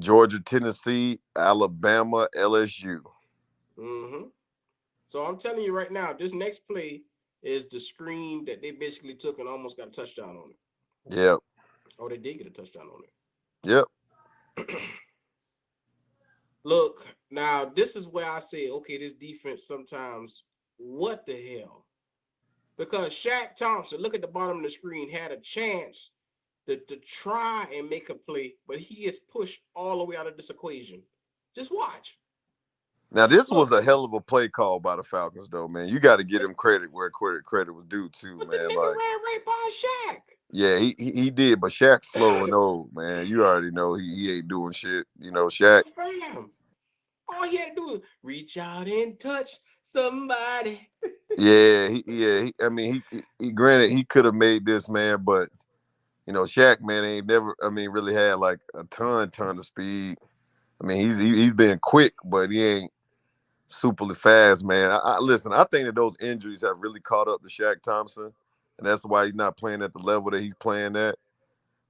Georgia, Tennessee, Alabama, LSU. Mm-hmm. So I'm telling you right now, this next play is the screen that they basically took and almost got a touchdown on it. Yep. Oh, they did get a touchdown on Yep. it. Look, now this is where I say, okay, this defense sometimes, what the hell? Because Shaq Thompson, look at the bottom of the screen, had a chance to try and make a play, but he is pushed all the way out of this equation. Just watch. Now this was Look, a hell of a play call by the Falcons, though, man. You got to give him credit where credit was due, too, but the man. nigga Like, ran right by Shaq. yeah, he did, but Shaq's slow and old, man. You already know he ain't doing shit. Shaq. But fam, all he had to do is reach out and touch somebody. Yeah, I mean, he granted he could have made this, man, but Shaq, man, ain't never, I mean, really had like a ton of speed. I mean, he's been quick, but he ain't superly fast, man. Listen, I think that those injuries have really caught up to Shaq Thompson, and that's why he's not playing at the level that he's playing at.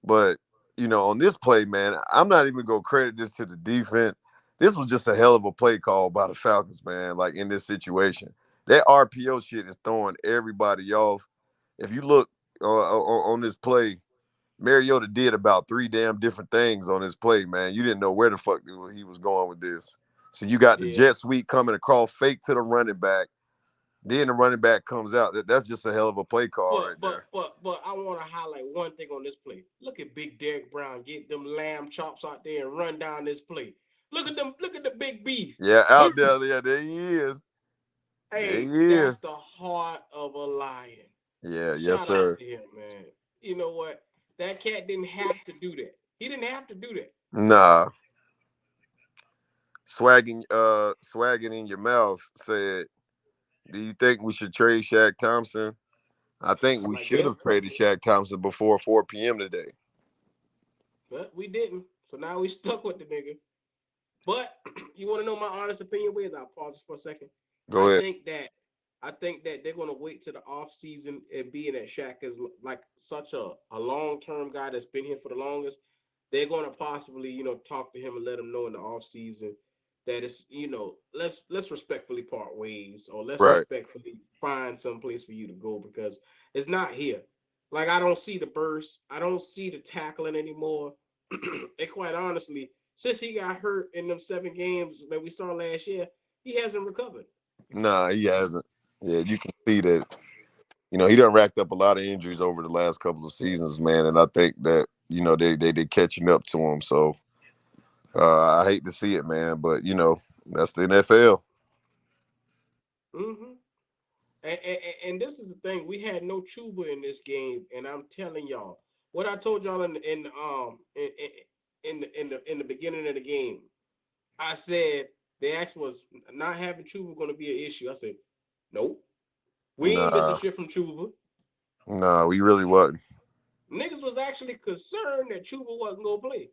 But on this play, man, I'm not even gonna credit this to the defense. This was just a hell of a play call by the Falcons, man. Like in this situation, that RPO shit is throwing everybody off. If you look on this play, Mariota did about three damn different things on his play, man. You didn't know where the fuck he was going with this. So you got the Yeah. jet sweep coming across, fake to the running back. Then the running back comes out. That's just a hell of a play call right there. But I want to highlight one thing on this play. Look at Big Derek Brown get them lamb chops out there and run down this play. Look at them. Look at the big beef. Yeah, out there, yeah, there he is. There he Hey, is. that's the heart of a lion. Yeah, yes, Shout out sir. to him, man. You know what? That cat didn't have to do that. He didn't have to do that. Nah, swagging in your mouth said, "Do you think we should trade Shaq Thompson?" I think we Like should hell, have traded Shaq Thompson before 4 p.m. today. but we didn't. So now we stuck with the nigga. But you want to know my honest opinion? Where's I'll pause for a second. I Go ahead. think that I think that they're gonna wait to the off season and being that Shaq is like such a long term guy that's been here for the longest. They're gonna possibly talk to him and let him know in the off season that it's let's respectfully part ways or let's Right. respectfully find some place for you to go because it's not here. Like I don't see the burst, I don't see the tackling anymore, and quite honestly, since he got hurt in them 7 games that we saw last year, he hasn't recovered. Nah, he hasn't. Yeah, you can see that. He done racked up a lot of injuries over the last couple of seasons, man, and I think that they catching up to him. So I hate to see it, man, but that's the NFL. Mm-hmm. And this is the thing: we had no Chuba in this game, and I'm telling y'all what I told y'all in the beginning of the game. I said the ask was not having Chuba going to be an issue. I said, nope, we ain't missing Nah, shit from Chuba. nah, we really wasn't. Niggas was actually concerned that Chuba wasn't gonna play.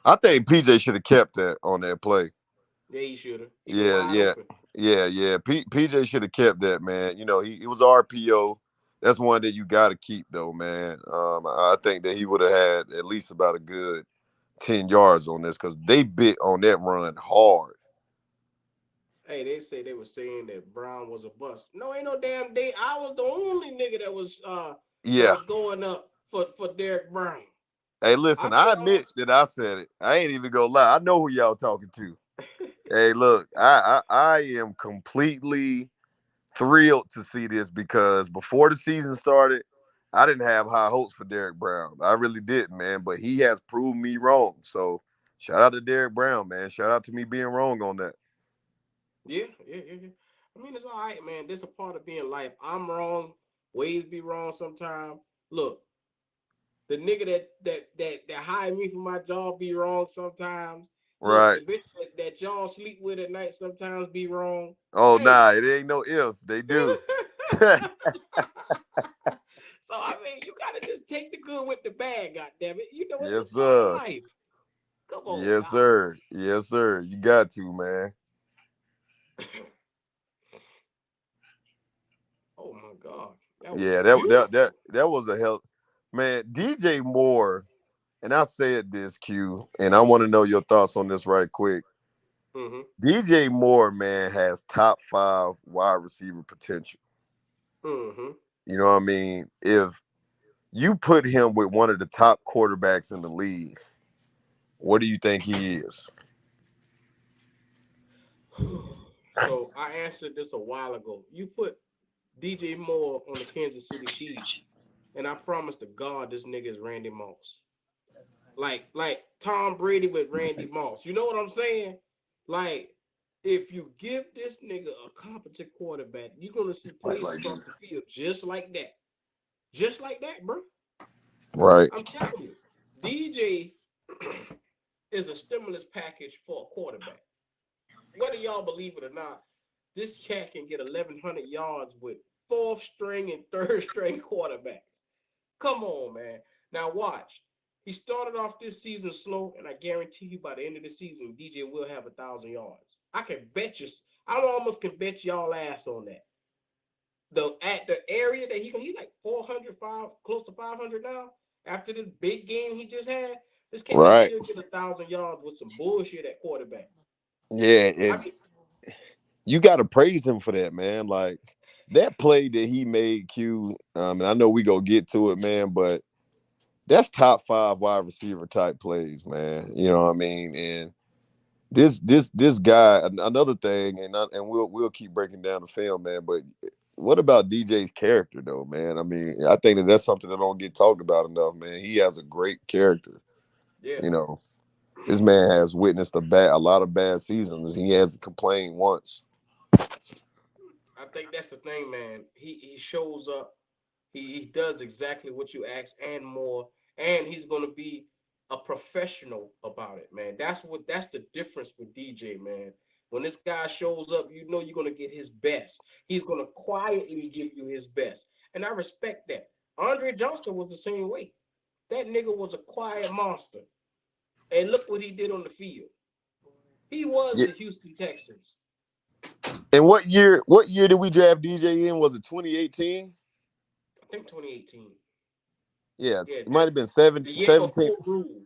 I think PJ should have kept that on that play. Yeah, he should have. He was Yeah, wide yeah, open. yeah. PJ should have kept that, man. He was RPO. That's one that you got to keep, though, man. I think that he would have had at least about a good 10 yards on this because they bit on that run hard. Hey, they say they were saying that Brown was a bust. No, ain't no damn day. I was the only nigga that Yeah. was going up for Derek Brown. Hey, I listen, I admit promise. that I said it. I ain't even gonna lie. I know who y'all talking to. Hey, look, I am completely thrilled to see this because before the season started, I didn't have high hopes for Derek Brown. I really didn't, man. But he has proved me wrong. So shout out to Derek Brown, man. Shout out to me being wrong on that. Yeah. I mean, it's all right, man. This is a part of being life. I'm wrong. Ways be wrong sometimes. Look, the nigga that hired me for my job be wrong sometimes. Look, Right. the bitch that y'all sleep with at night sometimes be wrong. Oh Hey. nah, it ain't no if. They do. So I mean, you gotta just take the good with the bad. God damn it, it's Yes, a part of sir. life. Come on Yes, now. sir. Yes, sir. You got to, man. Oh my god, that was Yeah, beautiful. that was a hell, man. DJ Moore, and I said this, Q, and I want to know your thoughts on this right quick. Mm-hmm. DJ Moore, man, has top 5 wide receiver potential. Mm-hmm. You know what I mean? If you put him with one of the top quarterbacks in the league, what do you think he is? So I answered this a while ago. You put DJ Moore on the Kansas City Chiefs, and I promise to God, this nigga is Randy Moss. Like Tom Brady with Randy Moss. You know what I'm saying? Like, if you give this nigga a competent quarterback, you're gonna see plays across the field just like that. Just like that, bro. Right. I'm telling you, DJ is a stimulus package for a quarterback. Whether y'all believe it or not, this cat can get 1,100 yards with fourth string and third string quarterbacks. Come on, man. Now watch. He started off this season slow, and I guarantee you by the end of the season, DJ will have 1,000 yards. I can bet you. I almost can bet y'all ass on that. The at the area that he like 405, close to 500 now. After this big game he just had, this cat can Right. still get 1,000 yards with some bullshit at quarterback. Yeah, I and mean, you got to praise him for that, man. Like that play that he made, Q. And I know we gonna get to it, man, but that's top five wide receiver type plays, man. You know what I mean? And this guy, another thing, and we'll keep breaking down the film, man. But what about DJ's character, though, man? I mean, I think that's something that don't get talked about enough, man. He has a great character. yeah. You know, this man has witnessed a lot of bad seasons. He hasn't complained once. I think that's the thing, man. He shows up. He does exactly what you ask and more, and he's gonna be a professional about it, man. That's the difference with DJ, man. When this guy shows up, you know you're gonna get his best. He's gonna quietly give you his best, and I respect that. Andre Johnson was the same way. That nigga was a quiet monster, and look what he did on the field. He was Yeah. the Houston Texans. And what year did we draft DJ in? Was it 2018? I think 2018. Yes, Yeah, it might have been seven, the year 17. before Rule.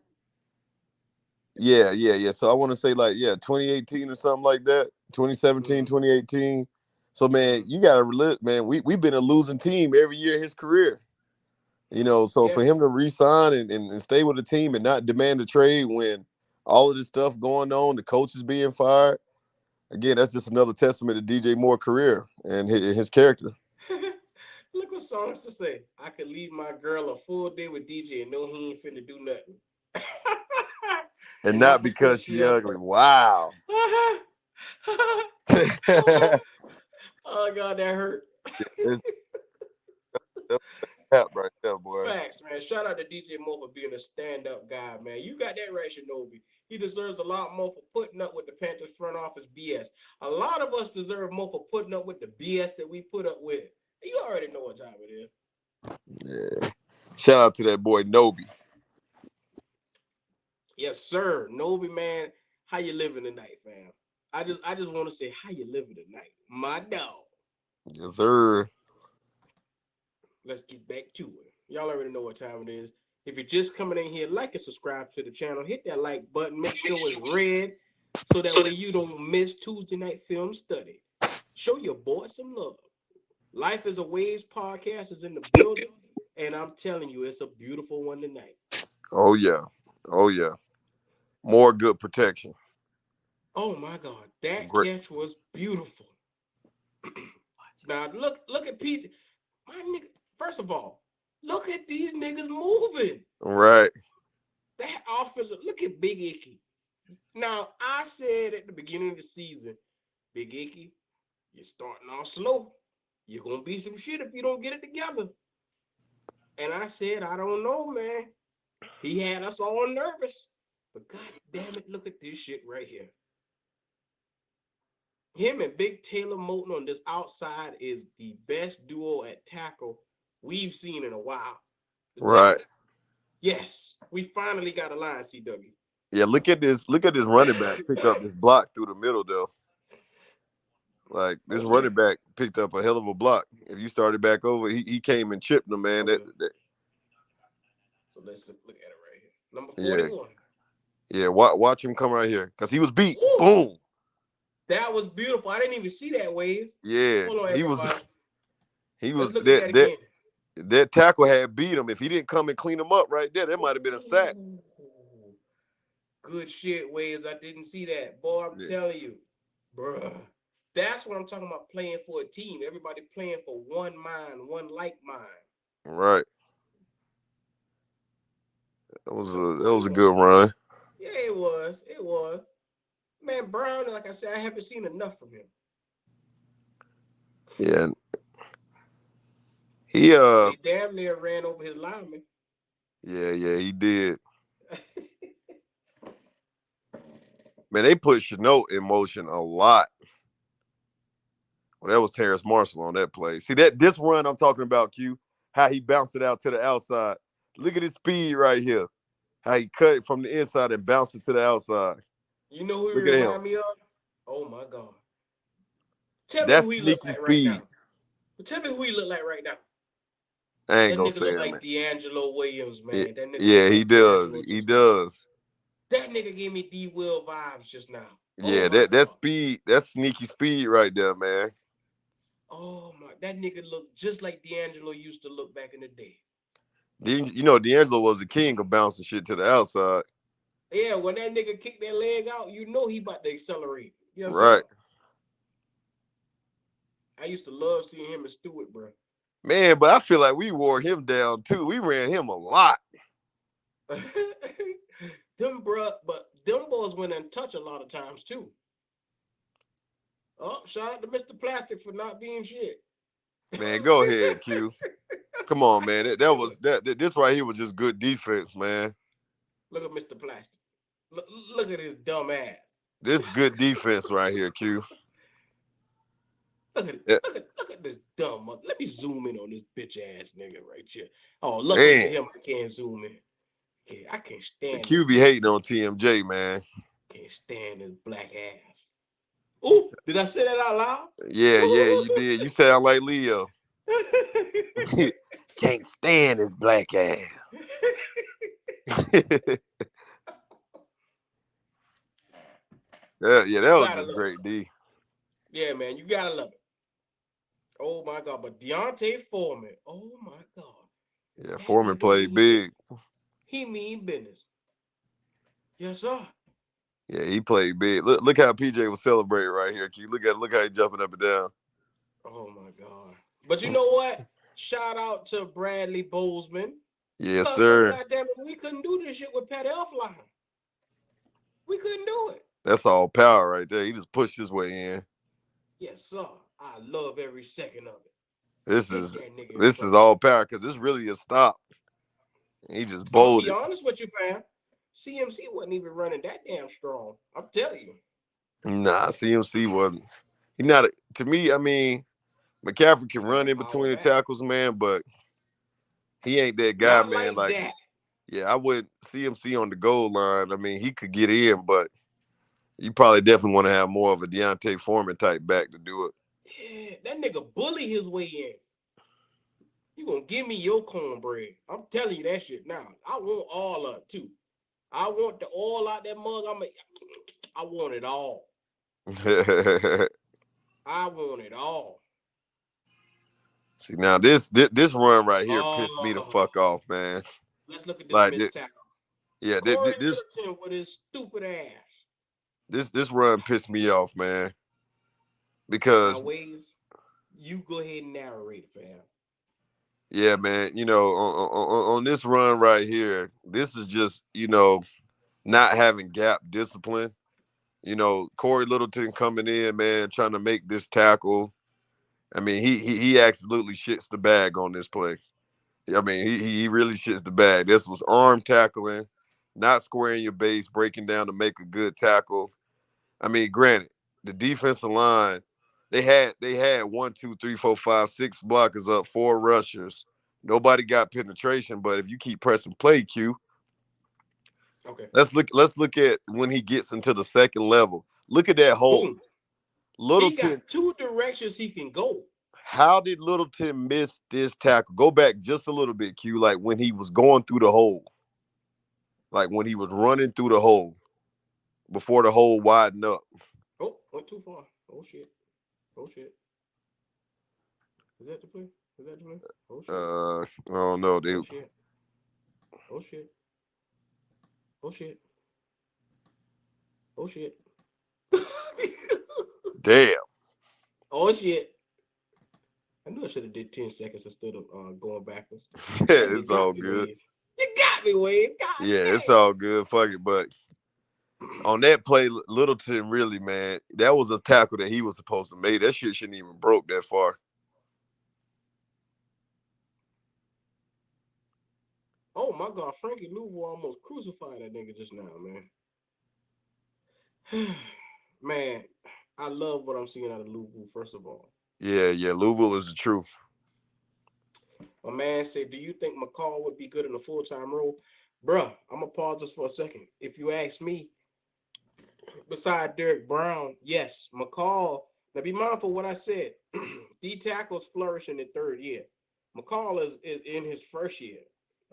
Yeah. So I want to say like, yeah, 2018 or something like that. 2017, Mm-hmm. 2018. So man, Mm-hmm. you gotta man, we've been a losing team every year in his career. So Yeah. for him to resign and stay with the team and not demand a trade when all of this stuff going on, the coach is being fired. Again, that's just another testament to DJ Moore's career and his character. Look what songs to say. I could leave my girl a full day with DJ and know he ain't finna do nothing. And And not not because because she she ugly. ugly. Wow. Oh God, that hurt. It's, that's cap right there, boy. Facts, man. Shout out to DJ Moore for being a stand-up guy, man. You got that right, Shinobi. He deserves a lot more for putting up with the Panthers front office BS. A lot of us deserve more for putting up with the BS that we put up with. You already know what time it is. Yeah. Shout out to that boy Nobi. Yes, sir. Nobi, man. How you living tonight, fam? I just want to say how you living tonight. My dog. Yes, sir. Let's get back to it. Y'all already know what time it is. If you're just coming in here, like and subscribe to the channel. Hit that like button. Make sure it's red so that way you don't miss Tuesday night film study. Show your boy some love. Life is a Waves podcast is in the building, and I'm telling you, it's a beautiful one tonight. Oh yeah. Oh yeah. More good protection. Oh my God, that Great. catch was beautiful. Now look at Pete. My nigga, first of all, look at these niggas moving. Right. That offensive, look at Big Icky. Now, I said at the beginning of the season, Big Icky, you're starting off slow. You're gonna be some shit if you don't get it together. And I said, I don't know, man. He had us all nervous. But god damn it, look at this shit right here. Him and Big Taylor Moton on this outside is the best duo at tackle we've seen in a while. The Right. tackle. Yes, we finally got a line, CW. Yeah, look at this. Look at this running back pick up this block through the middle though. Like Oh this yeah. running back picked up a hell of a block. If you started back over, he came and chipped him, man. Okay. So let's look at it right here. Number Yeah, 41. yeah. Watch him come right here because he was beat. Ooh, Boom. that was beautiful. I didn't even see that wave. Yeah, Hold on, he was. everybody. He Let's was look at that again. that tackle had beat him. If he didn't come and clean him up right there, that might have been a sack. Ooh, good shit, waves. I didn't see that. Boy, I'm Yeah. telling you, bruh. That's what I'm talking about playing for a team. Everybody playing for one mind, one like mind. Right. So, That was you a know, good run. yeah, it was. It was. Man, Brown, like I said, I haven't seen enough from him. Yeah. He He damn near ran over his lineman. yeah, he did. Man, they put Chenault in motion a lot. Well, that was Terrace Marshall on that play. See that this run I'm talking about, Q. how he bounced it out to the outside. Look at his speed right here. How he cut it from the inside and bounced it to the outside. You know who he Look at him. remind me of? Oh my God. Tell me who That's he look sneaky like right speed. now. Tell me who he look like right now. I ain't That gonna nigga say look it, like man. D'Angelo Williams, Yeah, man. That nigga look yeah, he like does. D'Angelo He just now. does. That nigga gave me D Will vibes just now. Oh Yeah, my that God. speed, that's sneaky speed right there, man. Oh my, that nigga look just like D'Angelo used to look back in the day. You know, D'Angelo was the king of bouncing shit to the outside. Yeah, when that nigga kicked that leg out, you know he about to accelerate. Yes, sir. Right. I used to love seeing him and Stewart, bro. Man, but I feel like we wore him down too. We ran him a lot. Them, bro, but them boys went and touch a lot of times too. Oh, shout out to Mr. Plastic for not being shit. Man, go ahead, Q. Come on, man. This right here was just good defense, man. Look at Mr. Plastic. Look, look at his dumb ass. This good defense right here, Q. Look at it. Yeah, Look at this dumb mother. Let me zoom in on this bitch ass nigga right here. Oh, luckily for man. him, I can't zoom in. Okay, I can't The stand this Q be black hating on ass. TMJ, man. Can't stand this black ass. Ooh, did I say that out loud? Yeah, yeah, you Ooh. did. You sound like Leo. Can't stand his black ass. Yeah, that You was gotta just love it. great D. Yeah, man, you gotta love it. Oh my God, but Deontay Foreman, oh my God, Yeah, that Foreman nigga played mean business. big. He mean business. Yes, sir. Yeah, he played big. Look how PJ was celebrating right here, Q. Look how he jumping up and down. Oh my God. But you know what? Shout out to Bradley Bozeman. Yes, Cause look, sir. goddamn it, we couldn't do this shit with Pat Elfline. We couldn't do it. That's all power right there. He just pushed his way in. Yes, sir. I love every second of it. This Get is that nigga in this is trouble. all power because this really a stop. He just I'm gonna bowled be it. honest with you, fam. CMC wasn't even running that damn strong. I'm telling you. Nah, CMC wasn't. He not to me. I mean, McCaffrey can He got run a in power between the back. tackles, man, but he ain't that guy, Not man. like Like, that. yeah, I would CMC on the goal line. I mean, he could get in, but you probably definitely want to have more of a Deontay Foreman type back to do it. Yeah, that nigga bully his way in. You gonna give me your cornbread. I'm telling you that shit now. I want all of it too. I want the all out that mug. I want it all. I want it all. See, now this run right here pissed me the Oh, fuck off, man. let's look at this Like, missed tackle. yeah, Corey Littleton with his stupid ass. this run pissed me off, man. Now, Because Waves, you go ahead and narrate it, fam. yeah, man, on this run right here, this is just not having gap discipline. Corey Littleton coming in, man, trying to make this tackle. I mean, he absolutely shits the bag on this play. I mean, he really shits the bag. This was arm tackling, not squaring your base, breaking down to make a good tackle. I mean, granted, the defensive line, they had one, two, three, four, five, six blockers up, four rushers. Nobody got penetration, but if you keep pressing play, Q, Okay. let's look at when he gets into the second level. Look at that hole. Boom. He Littleton, got two directions he can go. how did Littleton miss this tackle? Go back just a little bit, Q, like when he was going through the hole, like when he was running through the hole before the hole widened up. Oh, went too far. Oh shit. Oh shit. Is that the play? Is that the play? Oh shit. I don't know, Oh dude. shit. Oh shit. Oh shit. Oh shit. Damn. Oh shit. I knew I should have did 10 seconds instead of going backwards. Damn, you It's got all me, good. Wave. You got me, Wave. God Yeah, it's damn. all good. Fuck it. But on that play, Littleton really, man, that was a tackle that he was supposed to make. That shit shouldn't even broke that far. Oh my God, Frankie Louvu almost crucified that nigga just now, man. Man, I love what I'm seeing out of Louvu, first of all. Yeah, Louisville is the truth. My man said, "Do you think McCall would be good in a full-time role?" Bruh, I'm gonna pause this for a second. If you ask me, beside Derek Brown, yes, McCall. Now be mindful what I said. D tackles flourish in the third year. McCall is in his first year.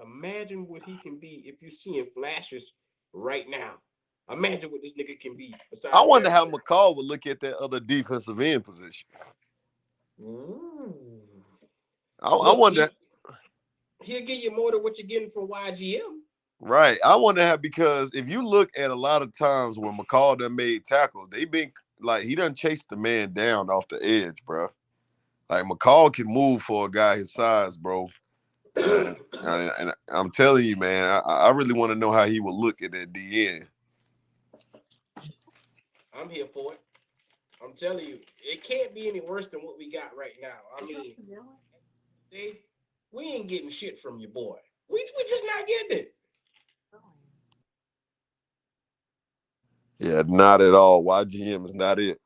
Imagine what he can be if you see him flashes right now. Imagine what this nigga can be I beside wonder Derek how Brown. McCall would look at that other defensive end position. Ooh. I Look, wonder. he'll give you more than what you're getting from YGM. Right. I wonder how, because if you look at a lot of times when McCall done made tackles, they been like he done chased the man down off the edge, bro. Like McCall can move for a guy his size, bro. And I'm telling you, man, I really want to know how he would look at that DN. I'm here for it. I'm telling you, it can't be any worse than what we got right now. I mean, they we ain't getting shit from your boy. We just not getting it. Yeah, not at all. YGM is not it.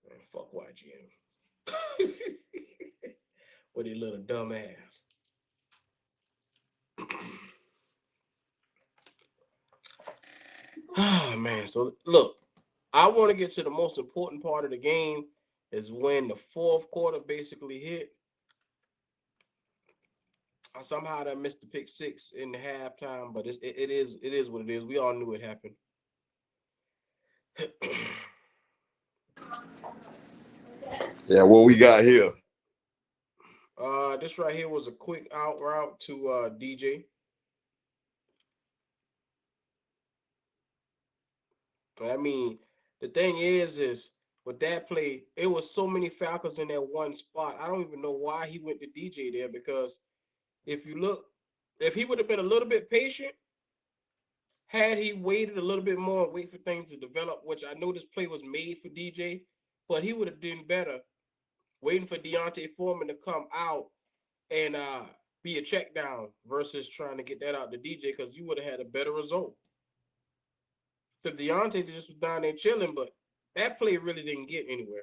Man, fuck YGM. With his little dumb ass. Ah man, so look, I want to get to the most important part of the game is when the fourth quarter basically hit. I somehow I missed the pick six in the halftime, but it is what it is. We all knew it happened. Yeah, what we got here. This right here was a quick out route to DJ. I mean, the thing is with that play, it was so many Falcons in that one spot. I don't even know why he went to DJ there because if you look, if he would have been a little bit patient, had he waited a little bit more and wait for things to develop, which I know this play was made for DJ, but he would have done better waiting for Deontay Foreman to come out and be a check down versus trying to get that out to DJ because you would have had a better result. Because Deontay just was down there chilling, but that play really didn't get anywhere.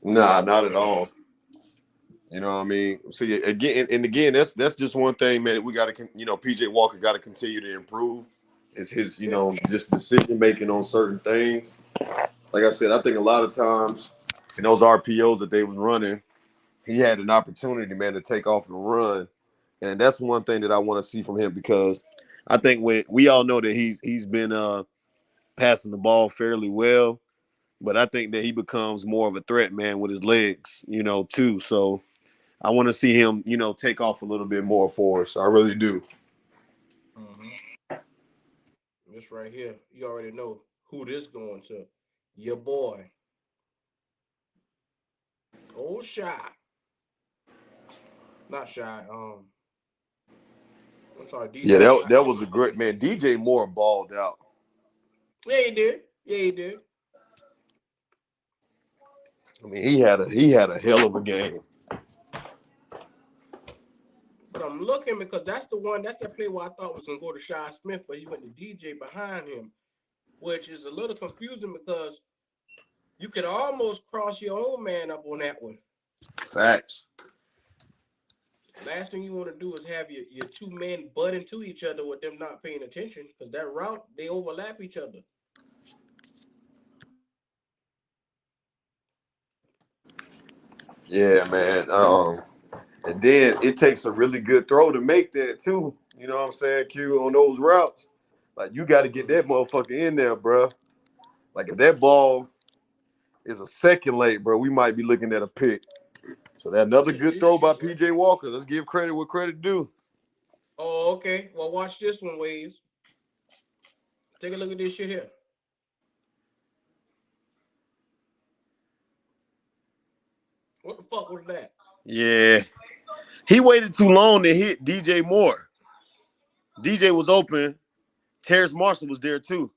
Nah, not at all. You know what I mean? So yeah, again, and again, that's just one thing, man. We got to, PJ Walker got to continue to improve. It's his, Yeah. just decision making on certain things. Like I said, I think a lot of times in those RPOs that they was running, he had an opportunity, man, to take off and run, and that's one thing that I want to see from him, because I think when we all know that he's been passing the ball fairly well, but I think that he becomes more of a threat, man, with his legs, too. So I want to see him, take off a little bit more for us. I really do. Mm-hmm. This right here, you already know who this going to. Your boy, old Shy. Not Shy. I'm sorry, Yeah, DJ. that was a great, man. DJ Moore balled out. Yeah, he did. Yeah, he did. I mean, he had a hell of a game. But I'm looking because that's the one. That's that play where I thought was gonna go to Shy Smith, but he went to DJ behind him, which is a little confusing because you could almost cross your own man up on that one. Facts. Last thing you want to do is have your two men butt into each other with them not paying attention because that route they overlap each other. Yeah, man. And then it takes a really good throw to make that too. You know what I'm saying? Q, on those routes. Like, you got to get that Mm-hmm. motherfucker in there, bro. Like, if that ball is a second late, bro, we might be looking at a pick. So that another Check good this throw by shit, right? PJ Walker. Let's give credit what credit due. Oh, okay. Well, watch this one, Waves. Take a look at this shit here. What the fuck was that? Yeah. He waited too long to hit DJ Moore. DJ was open. Terrace Marshall was there too.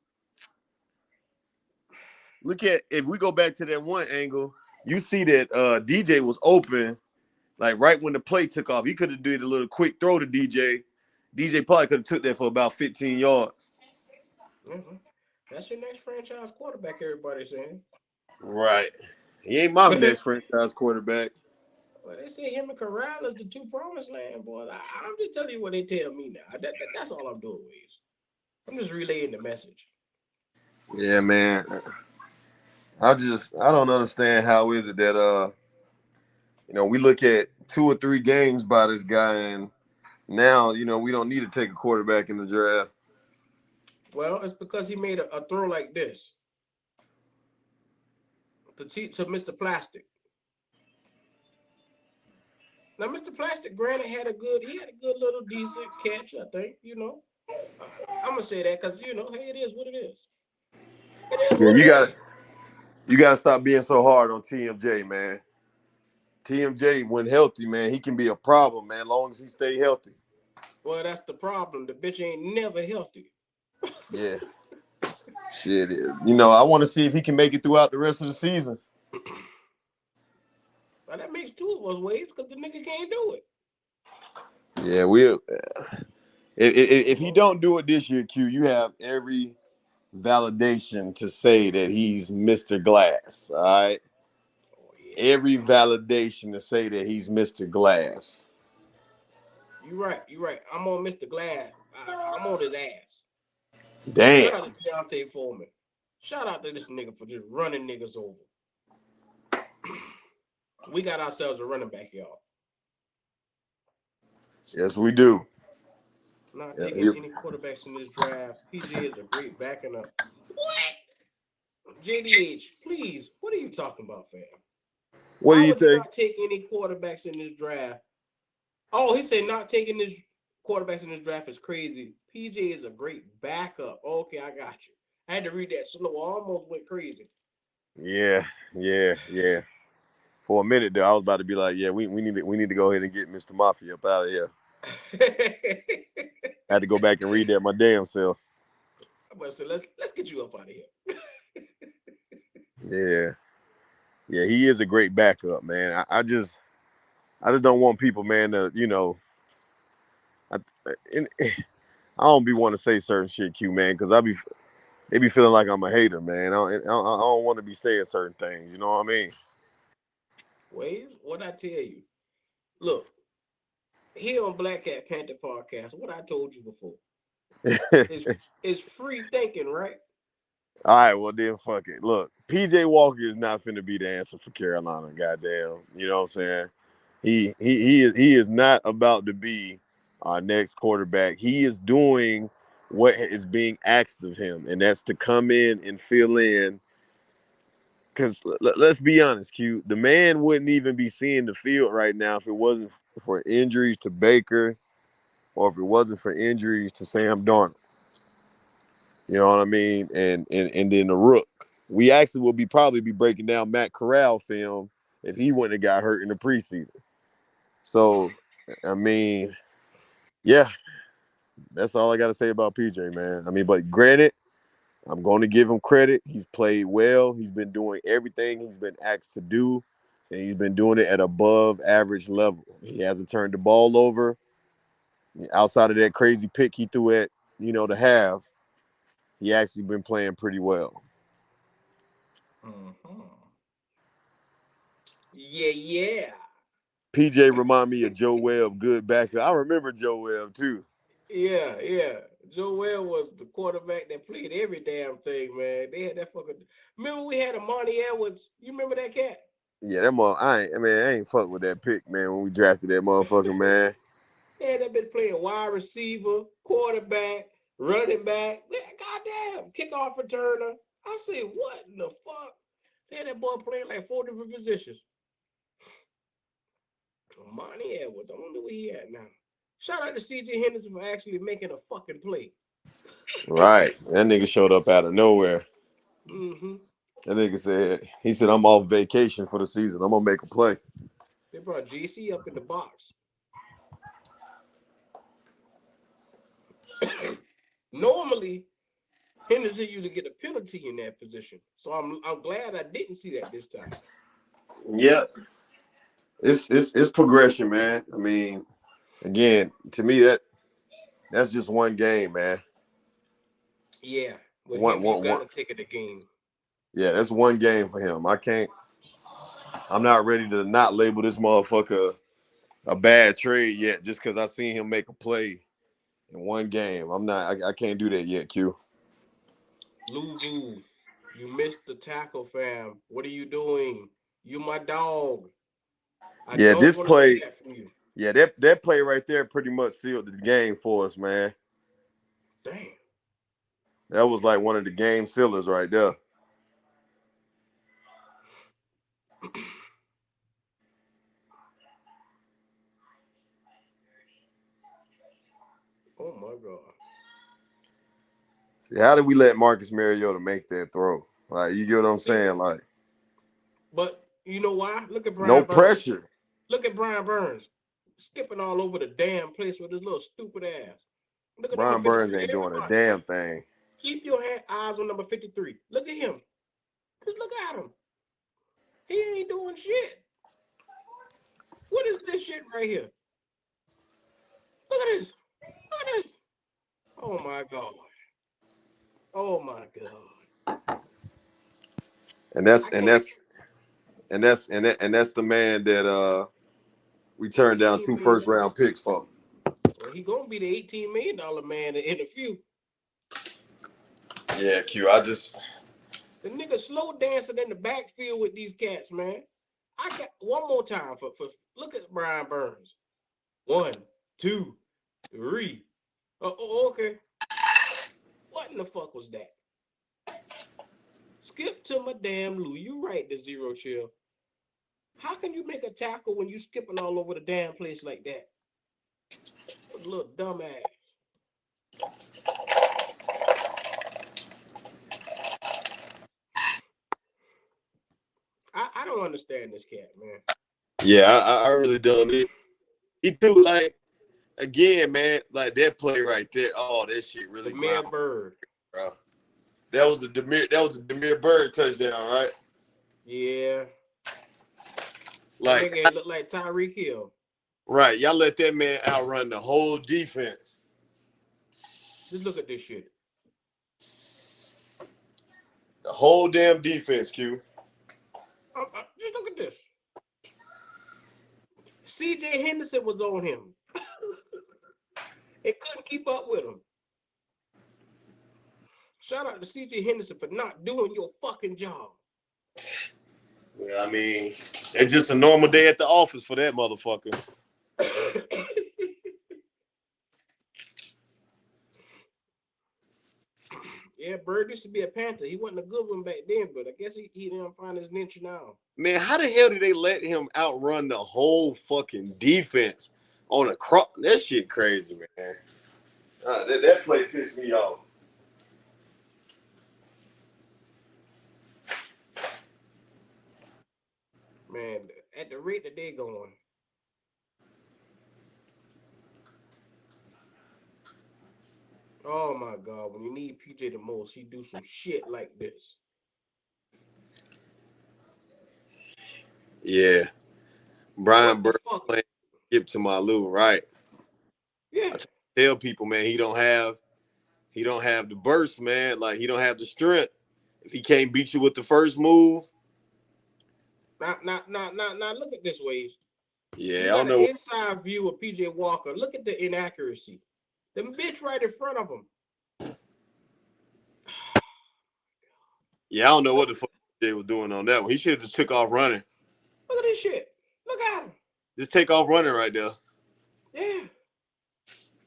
Look at, if we go back to that one angle, you see that DJ was open, like right when the play took off. He could have did a little quick throw to DJ. DJ probably could have took that for about 15 yards. Mm-hmm. That's your next franchise quarterback. Everybody's saying. Right. He ain't my next franchise quarterback. Well, they say him and Corral is the two promised land, boy. I'm just telling you what they tell me now. That's all I'm doing, Waves. I'm just relaying the message. Yeah, man. I don't understand how is it that we look at 2 or 3 games by this guy, and now we don't need to take a quarterback in the draft. Well, it's because he made a throw like this to Mr. Plastic. Now, Mr. Plastic, granted, he had a good little decent catch, I think. Uh, I'm gonna say that because hey, it is what it is. It is Yeah, what it is. you got to stop being so hard on TMJ, man. TMJ, when healthy, man, he can be a problem, man, long as he stay healthy. Well, that's the problem. The bitch ain't never healthy. Yeah, shit. I want to see if he can make it throughout the rest of the season. Well, that makes two of us ways because the nigga can't do it. Yeah, if he Oh, don't do it this year, Q, you have every validation to say that he's Mr. Glass. All right, oh yeah. every validation to say that he's Mr. Glass. You right. You right. I'm on Mr. Glad. I'm on his ass. Damn. Shout out to Deontay Foreman. Shout out to this nigga for just running niggas over. We got ourselves a running back, y'all. Yes, we do. Not Yeah, taking any quarterbacks in this draft. PJ is a great backing up. What? JDH, please. What are you talking about, fam? what Why did he would you say? not take any quarterbacks in this draft? Oh, he said not taking this quarterbacks in this draft is crazy. PJ is a great backup. Okay, I got you. I had to read that slow. I almost went crazy. Yeah, yeah. For a minute there, I was about to be like, yeah, we need to go ahead and get Mr. Mafia up out of here. I had to go back and read that my damn self. I'm about to say, let's get you up out of here. Yeah, yeah, he is a great backup, man. I just don't want people, man, to I, and, I don't be want to say certain shit, Q, man, because they be feeling like I'm a hater, man. I don't want to be saying certain things. You know what I mean? Waves, what I tell you? Look, here on Black Cat Panther Podcast, what I told you before is free thinking, right? All right, well then, fuck it. Look, PJ Walker is not finna be the answer for Carolina. Goddamn, you know what I'm saying? He is not about to be our next quarterback. He is doing what is being asked of him, and that's to come in and fill in. Because let's be honest, Q, the man wouldn't even be seeing the field right now if it wasn't for injuries to Baker or if it wasn't for injuries to Sam Darnold. You know what I mean? And then the Rook. We actually will probably be breaking down Matt Corral film if he wouldn't have got hurt in the preseason. So, I mean, yeah, that's all I got to say about PJ, man. I mean, but granted, I'm going to give him credit. He's played well. He's been doing everything he's been asked to do, and he's been doing it at above average level. He hasn't turned the ball over. Outside of that crazy pick he threw at, the half, he actually been playing pretty well. Mm-hmm. Yeah, yeah. PJ remind me of Joe Webb, good backer. I remember Joe Webb too. Yeah, yeah. Joe Well was the quarterback that played every damn thing, man. They had that fucking. Remember we had a Monty Edwards. You remember that cat? Yeah, that mother, I ain't fuck with that pick, man. When we drafted that motherfucker, man. Yeah, that been playing wide receiver, quarterback, running back. Goddamn, kickoff returner. I say, what in the fuck? They had that boy playing like 4 different positions. Monty Edwards. I wonder where he at now. Shout out to CJ Henderson for actually making a fucking play. Right, that nigga showed up out of nowhere. Mm-hmm. That nigga said, I'm off vacation for the season. I'm gonna make a play. They brought JC up in the box. Normally, Henderson usually get a penalty in that position. So I'm glad I didn't see that this time. Yeah, it's progression, man. I mean, again, to me that's just one game, man. Yeah, with One, him, you one, got one. to take it a game. Yeah, that's one game for him. I can't. I'm not ready to not label this motherfucker a bad trade yet, just because I seen him make a play in one game. I'm not. I can't do that yet, Q. Luvu, you missed the tackle, fam. What are you doing? You my dog. I Yeah, don't this want to see play. that from you. Yeah, that play right there pretty much sealed the game for us, man. Damn. That was like one of the game sealers right there. Oh my God. See, how did we let Marcus Mariota make that throw? Like, you get what I'm See, saying? Like, but you know why? Look at no Brian Burns. pressure. Look at Brian Burns skipping all over the damn place with his little stupid ass. Look at number Brian Burns 53. ain't doing a Everybody, damn thing. keep your eyes on number 53. Look at him. Just look at him. He ain't doing shit. What is this shit right here? Look at this. Look at this. Oh my God. Oh my God. And that's I and can't. that's and that's the man that we turned down 18 two first million. round picks for. Well, he gonna be the $18 million man in a few. Yeah, Q. I just The nigga slow dancing in the backfield with these cats, man. I got one more time for look at Brian Burns. 1, 2, 3. Okay. What in the fuck was that? Skip to my damn Lou. You right, the zero chill. How can you make a tackle when you skipping all over the damn place like that? What a little dumbass. I don't understand this cat, man. yeah, I really don't. He threw like again, man, like that play right there. Oh, that shit The really mere ground, bird. bro. That was the Demir Bird touchdown, right? Yeah. That Like, nigga look like Tyreek Hill. right, y'all let that man outrun the whole defense. Just look at this shit. The whole damn defense, Q. Just look at this. CJ Henderson was on him. It couldn't keep up with him. Shout out to CJ Henderson for not doing your fucking job. Yeah, I mean, it's just a normal day at the office for that motherfucker. Yeah, Bird used to be a Panther. He wasn't a good one back then, but I guess he didn't find his niche now. Man, how the hell did they let him outrun the whole fucking defense on a cross? That shit crazy, man. That play pissed me off. Man, at the rate that they going, oh my God, when you need PJ the most, he do some shit like this. Yeah, Brian What the Burke fuck? playing skip to my Lou, right? Yeah. I try to tell people, man, he don't have the burst, man. Like he don't have the strength. If he can't beat you with the first move, Now, look at this, Wade. yeah, You I got don't an know. inside view of PJ Walker. Look at the inaccuracy. Them bitch right in front of him. Yeah, I don't know what Look, the fuck they was doing on that one. He should have just took off running. look at this shit. Look at him. Just take off running right there. Yeah.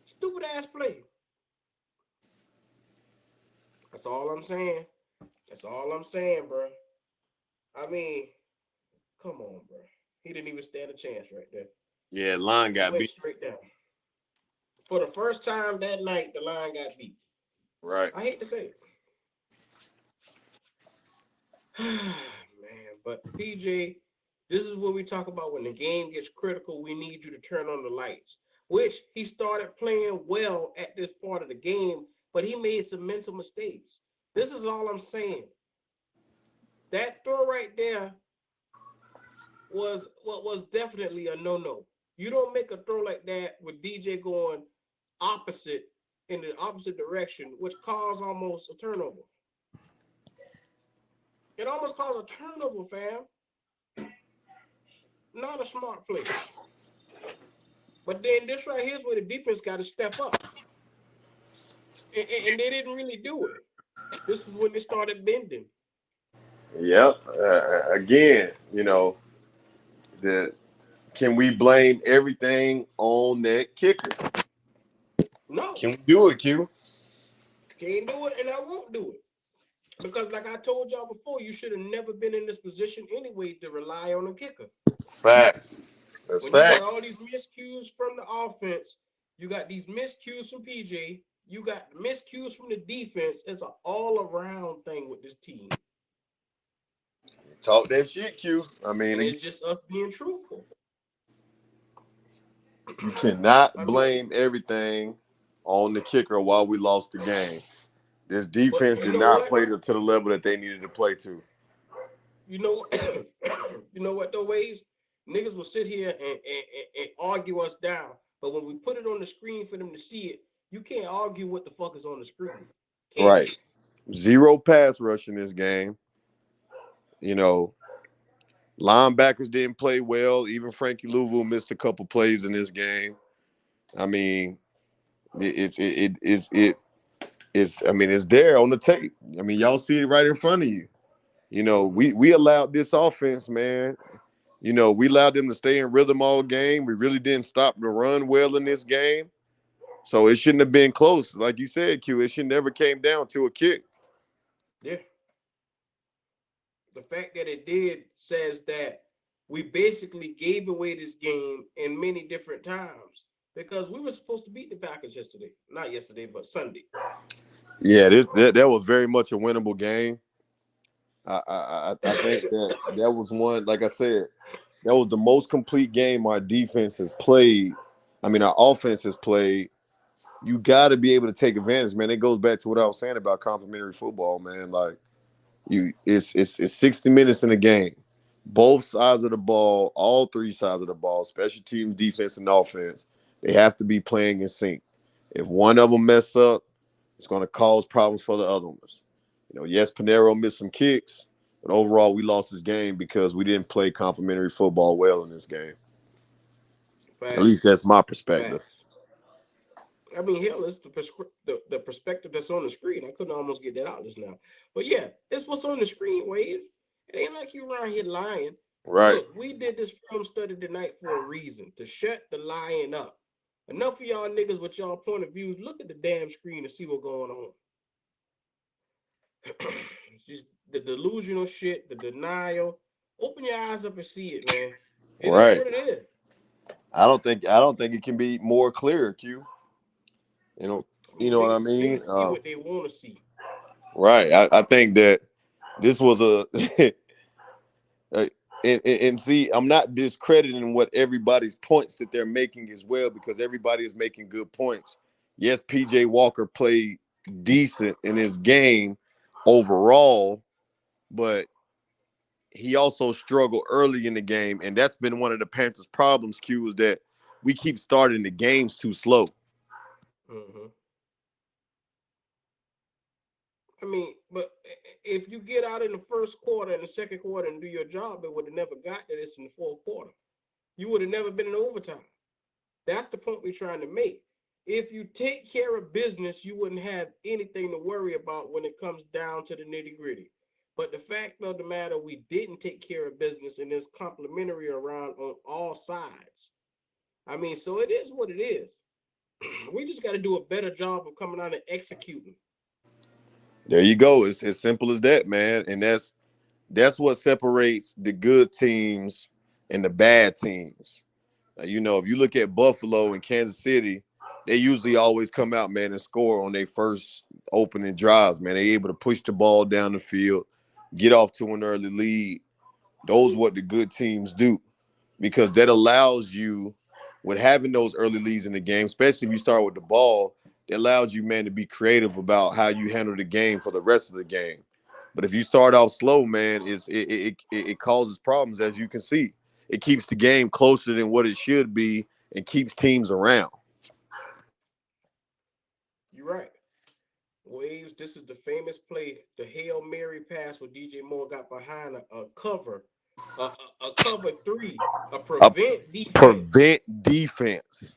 Stupid ass play. That's all I'm saying. That's all I'm saying, bro. I mean, come on, bro. He didn't even stand a chance right there. Yeah, line He got went beat. straight down. For the first time that night, the line got beat. Right. I hate to say it. Man, but PJ, this is what we talk about when the game gets critical. We need you to turn on the lights, which he started playing well at this part of the game, but he made some mental mistakes. This is all I'm saying. That throw right there was what was definitely a no-no. You don't make a throw like that with DJ going opposite in the opposite direction, which caused almost a turnover. It almost caused a turnover, fam. Not a smart play. But then this right here's where the defense got to step up, and they didn't really do it. This is when they started bending. Yep. Again, the can we blame everything on that kicker? No, Can we do it, Q? can't do it, and I won't do it because, like I told y'all before, you should have never been in this position anyway to rely on a kicker. Facts. That's When you got fact. all these miscues from the offense, you got these miscues from PJ, you got miscues from the defense. It's an all-around thing with this team, Talk that shit, Q. I mean, and it's just us being truthful. you cannot I mean, blame everything on the kicker while we lost the game. This but defense you did know not what? play to the level that they needed to play to. You know, you know what though, Waves? Niggas will sit here and argue us down, but when we put it on the screen for them to see it, you can't argue what the fuck is on the screen, can you? Right. Zero pass rush in this game. You know, linebackers didn't play well. Even Frankie Louisville missed a couple plays in this game. I mean, it's I mean, it's there on the tape. I mean, y'all see it right in front of you. Mm-hmm. We allowed this offense, man. We allowed them to stay in rhythm all game. We really didn't stop the run well in this game. So it shouldn't have been close. Like you said, Q, it should never came down to a kick. Yeah. The fact that it did says that we basically gave away this game in many different times because we were supposed to beat the Packers yesterday. Not yesterday, but Sunday. Yeah, that was very much a winnable game. I think that was one, like I said, that was the most complete game our defense has played. I mean, our offense has played. You got to be able to take advantage, man. It goes back to what I was saying about complimentary football, man. Like it's 60 minutes in a game. Both sides of the ball, all three sides of the ball, special teams, defense, and offense, they have to be playing in sync. If one of them mess up, it's going to cause problems for the other ones. Yes, Panero missed some kicks, but overall, we lost this game because we didn't play complimentary football well in this game. At least Facts. that's my perspective. Facts. I mean, hell, it's the perspective that's on the screen. I couldn't almost get that out just now. But yeah, it's what's on the screen, Wade. It ain't like you around here lying. Right, Look, we did this film study tonight for a reason, to shut the lying up. Enough of y'all niggas with y'all point of views. Look at the damn screen and see what's going on. It's just the delusional shit, the denial. Open your eyes up and see it, man. It is right. what it is. I don't think it can be more clear, Q. You know, I you mean, know what I niggas mean? see what they want to see. Right. I think that this was a Uh, and see, I'm not discrediting what everybody's points that they're making as well, because everybody is making good points. Yes, PJ Walker played decent in his game overall, but he also struggled early in the game, and that's been one of the Panthers' problems. Q, is that we keep starting the games too slow. Hmm. I mean, but if you get out in the first quarter and the second quarter and do your job, it would have never got to this in the fourth quarter. You would have never been in overtime. That's the point we're trying to make. If you take care of business, you wouldn't have anything to worry about when it comes down to the nitty gritty. But the fact of the matter, we didn't take care of business, and it's complimentary around on all sides. I mean, so it is what it is. We just got to do a better job of coming out and executing. There you go. It's as simple as that, man. And that's what separates the good teams and the bad teams. If you look at Buffalo and Kansas City, they usually always come out, man, and score on their first opening drives, man. They able to push the ball down the field, get off to an early lead. Those are what the good teams do, because that allows you, with having those early leads in the game, especially if you start with the ball, it allows you, man, to be creative about how you handle the game for the rest of the game. But if you start off slow, man, it causes problems, as you can see. It keeps the game closer than what it should be and keeps teams around. You're right. Waves, this is the famous play, the Hail Mary pass where DJ Moore got behind a cover A cover three, a A prevent defense. prevent defense.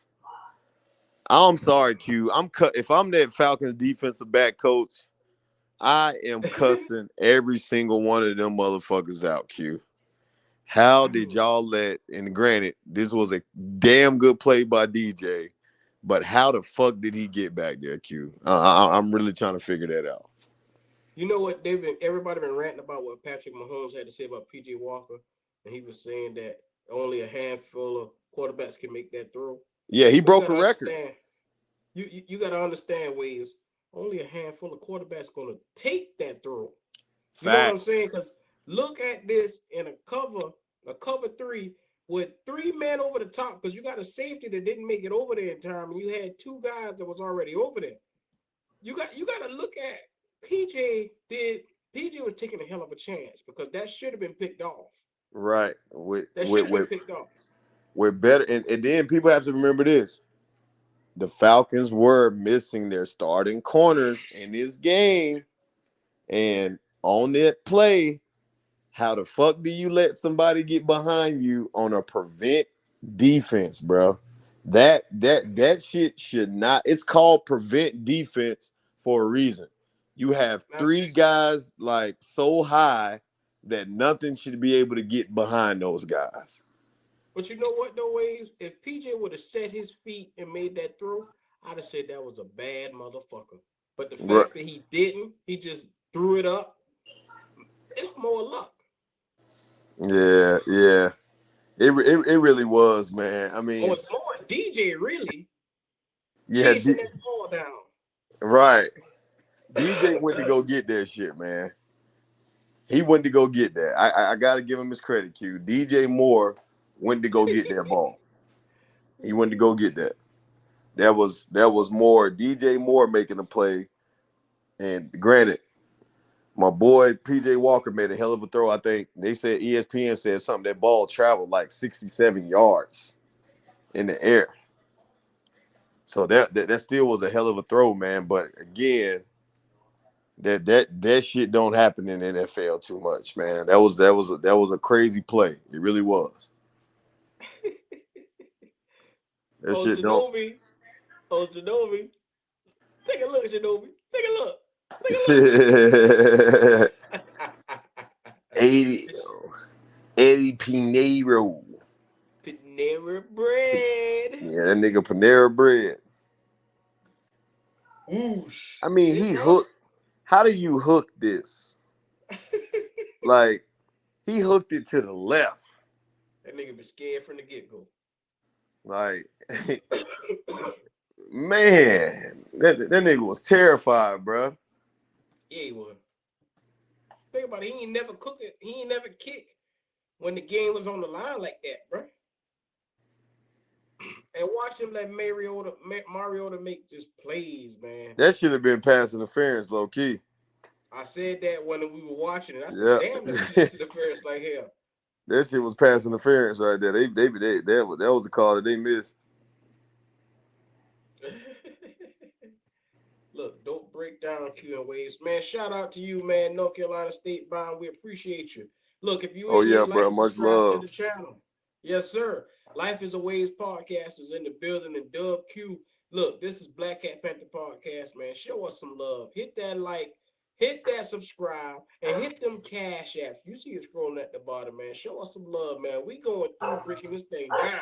I'm sorry, Q. I'm cut. If I'm that Falcons defensive back coach, I am cussing every single one of them motherfuckers out, Q. How did Dude, y'all let, and granted, this was a damn good play by DJ, but how the fuck did he get back there, Q? I'm really trying to figure that out. you know what everybody been ranting about what Patrick Mahomes had to say about PJ Walker, and he was saying that only a handful of quarterbacks can make that throw. Yeah, he Well, you broke a gotta record. understand. You gotta understand, Waves. Only a handful of quarterbacks gonna take that throw. You know what I'm saying? Facts. Because look at this in a cover three with three men over the top. Because you got a safety that didn't make it over there in time, and you had two guys that was already over there. You got to look at PJ. Did PJ was taking a hell of a chance because that should have been picked off. Right. With That should with have been with picked off. with better, and then people have to remember this. The Falcons were missing their starting corners in this game. And on that play, how the fuck do you let somebody get behind you on a prevent defense, bro? That shit should not. It's called prevent defense for a reason. You have Now, three guys like so high that nothing should be able to get behind those guys. but you know what though, Waves? If PJ would have set his feet and made that throw, I'd have said that was a bad motherfucker. But the Right. fact that he didn't, he just threw it up. It's more luck. Yeah, yeah. It really was, man. I Oh, mean, it's more DJ really yeah, chasing that ball down. right. DJ went to go get that shit, man. He went to go get that. I gotta give him his credit, Q. DJ Moore went to go get that ball. He went to go get that. That was more DJ Moore making a play. And granted, my boy PJ Walker made a hell of a throw. I think they said ESPN said something that ball traveled like 67 yards in the air. So that still was a hell of a throw, man. But again, that shit don't happen in the NFL too much, man. That was a crazy play. It really was. That Oh, shit don't. Shinobi. Oh, Shinobi. Take a look, Shinobi. Take a look. Take a look. 80 Eddie Pinero. Panera bread. Yeah, that nigga Panera Bread. Whoosh. I mean, This he game. hooked. How do you hook this? Like, he hooked it to the left. That nigga be scared from the get-go. Like, man, that nigga was terrified, bro. Yeah, he was. Think about it. He ain't never cook it. He ain't never kick when the game was on the line like that, bro. And watch him let Mariota make just plays, man. That should have been pass interference, low key. I said that when we were watching it. I said, Yeah, damn, that's pass interference like hell. that shit was pass interference right there. That was a call that they missed. Look, don't break down Q and Waves. Man, shout out to you, man. North Carolina State Bound. We appreciate you. Look, if you Oh in here, yeah, like bro. and Much subscribe to love. the channel. Yes, sir. Life is a Waves podcast is in the building and Dub Q. Look, this is Black Cat Panther Podcast, man. Show us some love. Hit that like, hit that subscribe, and hit them cash apps. You see it scrolling at the bottom, man. Show us some love, man. We going through breaking this thing down.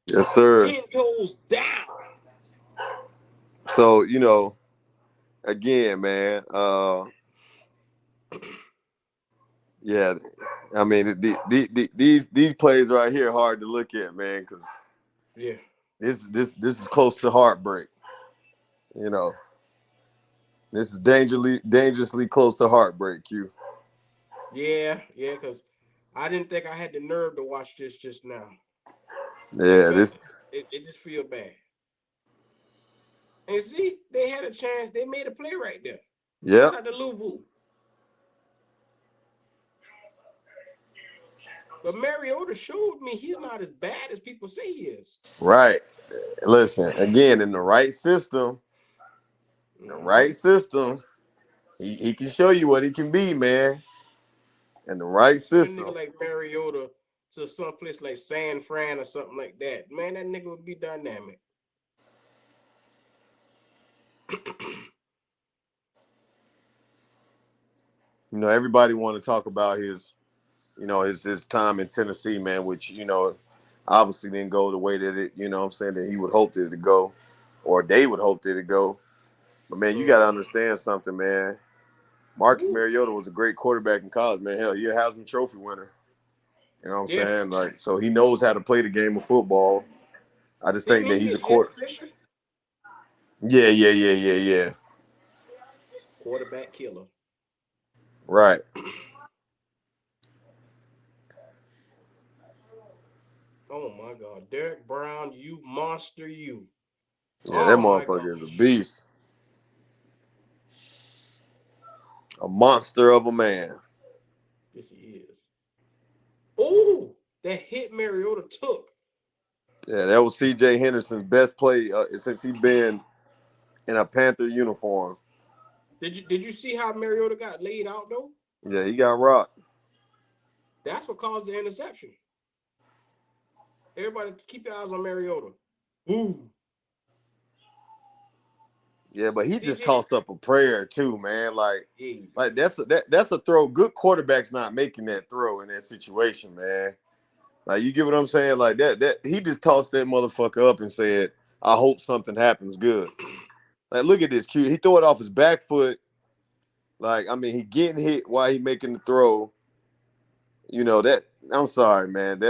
Yes, sir. 10 toes down. So again, man. Yeah, I mean these plays right here hard to look at, man, because Yeah. this is close to heartbreak. You know, this is dangerously close to heartbreak. Q. Yeah, because I didn't think I had the nerve to watch this just now. Yeah, this. It just feel bad. And see, they had a chance. They made a play right there. Yep. Shout out to Louvu. But Mariota showed me he's not as bad as people say he is. Right. Listen, again, in the right system, he can show you what he can be, man. In the right Send a nigga system. like Mariota to some place like San Fran or something like that. Man, that nigga would be dynamic. You know, everybody want to talk about his time in Tennessee, man, which, obviously didn't go the way that I'm saying, that he would hope that it go, or they would hope that it go. But man, you got to Mm-hmm. understand something, man. Marcus Woo. Mariota was a great quarterback in college, man. Hell, he a Heisman Trophy winner. You know what I'm Yeah. saying? Like, so he knows how to play the game of football. I just Didn't think he that he's a get Jake quarter. Fisher? Yeah, yeah, yeah, yeah, yeah. Quarterback killer. Right. Oh my God. Derek Brown, you monster, you. Yeah, that Oh my motherfucker is a gosh. beast, a monster of a man. Yes, he is. Oh, that hit Mariota took. Yeah, that was C.J. Henderson's best play since he been in a Panther uniform. Did you see how Mariota got laid out though? Yeah, he got rocked. That's what caused the interception. Everybody keep your eyes on Mariota. Woo. Yeah, but he just CJ. tossed up a prayer too, man. Like, Yeah, he like did. that's a throw. Good quarterbacks not making that throw in that situation, man. Like, you get what I'm saying? Like that he just tossed that motherfucker up and said, "I hope something happens good." Like, look at this, Q. He threw it off his back foot. Like, I mean, he getting hit while he making the throw. You know that. I'm sorry, man.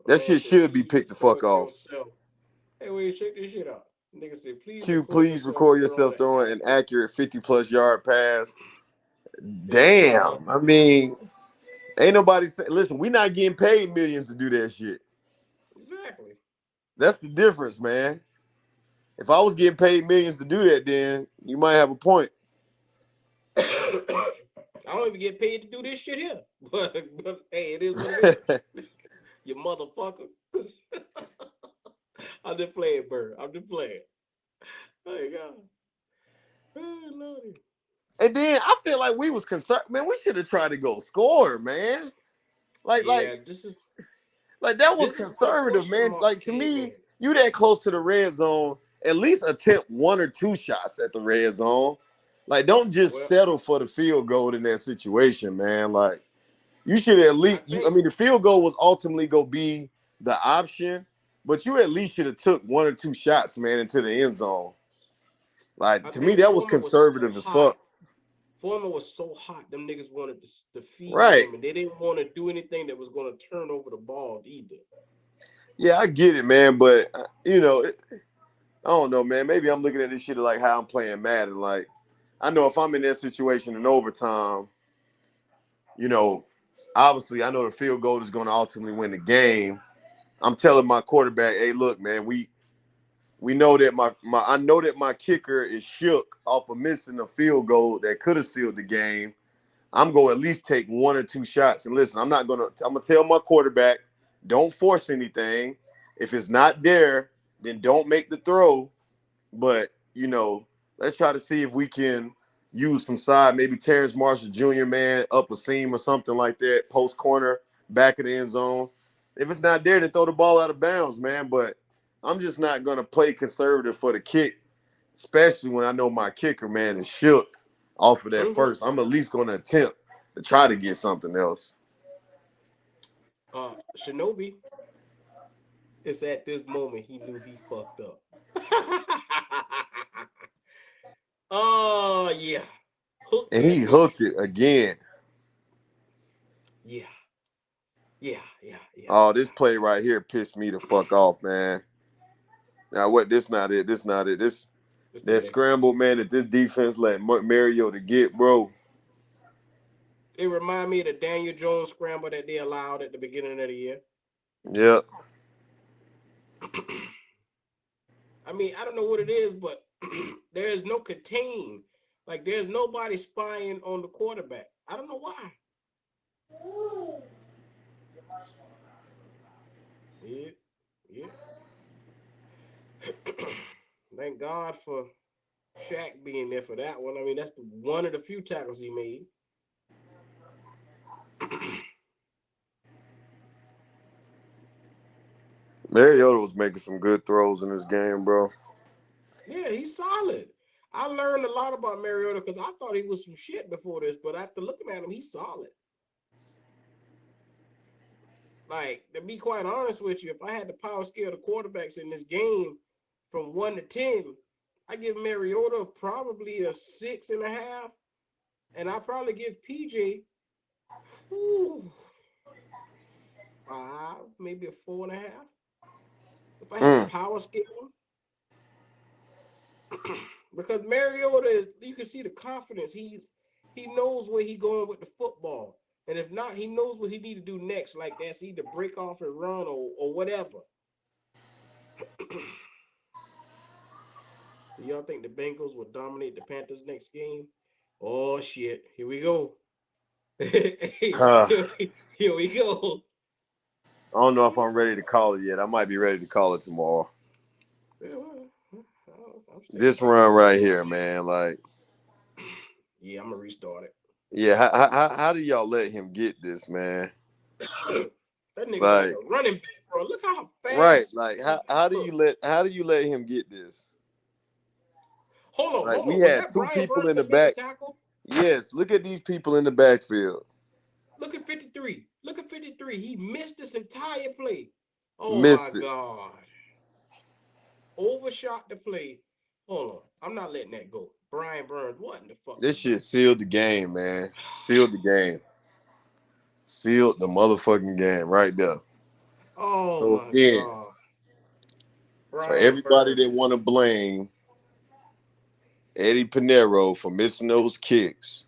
My That man shit said, should be please picked the fuck record off. yourself. Hey, wait, check this shit out. Nigga said, please Q, record please yourself record throwing yourself an throwing an accurate accurate 50+ yard pass. 50+. Damn. I mean, ain't nobody say, listen, we not getting paid millions to do that shit. Exactly. That's the difference, man. If I was getting paid millions to do that, then you might have a point. I don't even get paid to do this shit here. But hey, it is what it is. You motherfucker. I'm just playing, Bird. I'm just playing. Oh, my God. Oh, Lordy. And then I feel like we was concerned, man. We should have tried to go score, man. Like, like, Yeah, this is like that was this is where the conservative, question man. marks Like, to came me, in. you that close to the red zone, at least attempt one or two shots at the red zone. Like, don't just Well, settle for the field goal in that situation, man. Like, you should at I least. I think mean, the field goal was ultimately gonna be the option, but you at least should have took one or two shots, man, into the end zone. Like, I to me, think that was Foreman was so conservative as hot. fuck. Foreman was so hot. Them niggas wanted to feed Right. him, and they didn't want to do anything that was going to turn over the ball either. Yeah, I get it, man. But I don't know, man. Maybe I'm looking at this shit like how I'm playing Madden. Like, I know if I'm in that situation in overtime, you know, obviously I know the field goal is going to ultimately win the game. I'm telling my quarterback, hey, look, man, we know that my I know that my kicker is shook off of missing a field goal that could have sealed the game. I'm gonna at least take one or two shots. And listen, I'm gonna tell my quarterback, don't force anything. If it's not there, then don't make the throw. But let's try to see if we can use some side, maybe Terrence Marshall Jr., man, up a seam or something like that, post corner, back of the end zone. If it's not there, then throw the ball out of bounds, man. But I'm just not gonna play conservative for the kick, especially when I know my kicker, man, is shook off of that Mm-hmm. first. I'm at least gonna attempt to try to get something else. Shinobi is at this moment he knew he fucked up. Oh yeah, hooked And he that bitch. hooked it again. Yeah, yeah, yeah, yeah, Oh, this yeah. play right here pissed me the fuck off, man. Now what? This not it. This not it. This It's the that next one. scramble, man. That this defense let Mario to get, bro. It remind me of the Daniel Jones scramble that they allowed at the beginning of the year. Yeah, I mean, I don't know what it is, but there is no contain. Like there's nobody spying on the quarterback. I don't know why. Yeah, yeah. Thank God for Shaq being there for that one. I mean, that's one of the few tackles he made. Mariota was making some good throws in this game, bro. Yeah, he's solid. I learned a lot about Mariota because I thought he was some shit before this, but after looking at him, he's solid. Like, to be quite honest with you, if I had the power scale of quarterbacks in this game from 1 to 10, I give Mariota probably a 6.5, and I probably give PJ whew, 5, maybe a 4.5. If I had the Mm. power scale, because Mariota is, you can see the confidence. He knows where he's going with the football. And if not, he knows what he need to do next. Like that's either break off and run or whatever. Do y'all think the Bengals will dominate the Panthers next game? Oh shit. Here we go. Hey, Huh. here we go. I don't know if I'm ready to call it yet. I might be ready to call it tomorrow. Yeah, well, I'm staying This tuned. run right here, man. Like, Yeah, I'm gonna restart it. yeah, how do y'all let him get this, man? That nigga like Like, a running back, bro. Look how right? fast. Like, how do you let him get this? Like, Hold we on. Was had that two Brian people Burns in the that made the back. tackle? Yes, look at these people in the backfield. Look at 53. Look at 53. He missed this entire play. Oh my Missed it. God. Overshot the play. Hold on. I'm not letting that go. Brian Burns, what in the fuck This was shit that? sealed the game, man. Sealed the game. Sealed the motherfucking game right there. Oh So my again, God. for Brian everybody that Burns. want to blame Eddie Pinero for missing those kicks,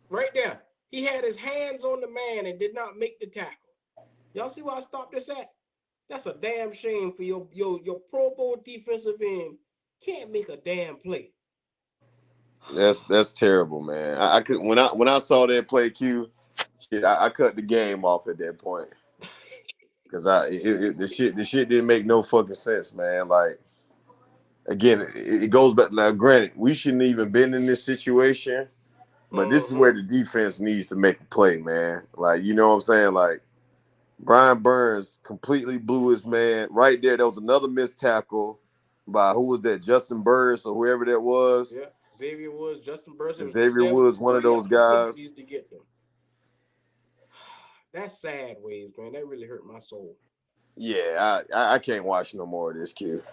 Right there. He had his hands on the man and did not make the tackle. Y'all see why I stopped this at? That's a damn shame for your Pro Bowl defensive end. Can't make a damn play. that's terrible, man. I could when I saw that play cue, shit, I cut the game off at that point because the shit didn't make no fucking sense, man. Like again, it goes back. Now, granted, we shouldn't even been in this situation, but this is Mm-hmm. where the defense needs to make a play, man. Like you know what I'm saying, like. Brian Burns completely blew his man right there. There was another missed tackle by who was that? Justin Burris or whoever that was. Yeah, Xavier Woods, Justin Burson, Xavier Woods, one of those somebody guys. needs to get them. That's sad ways, man. That really hurt my soul. Yeah, I can't watch no more of this kid.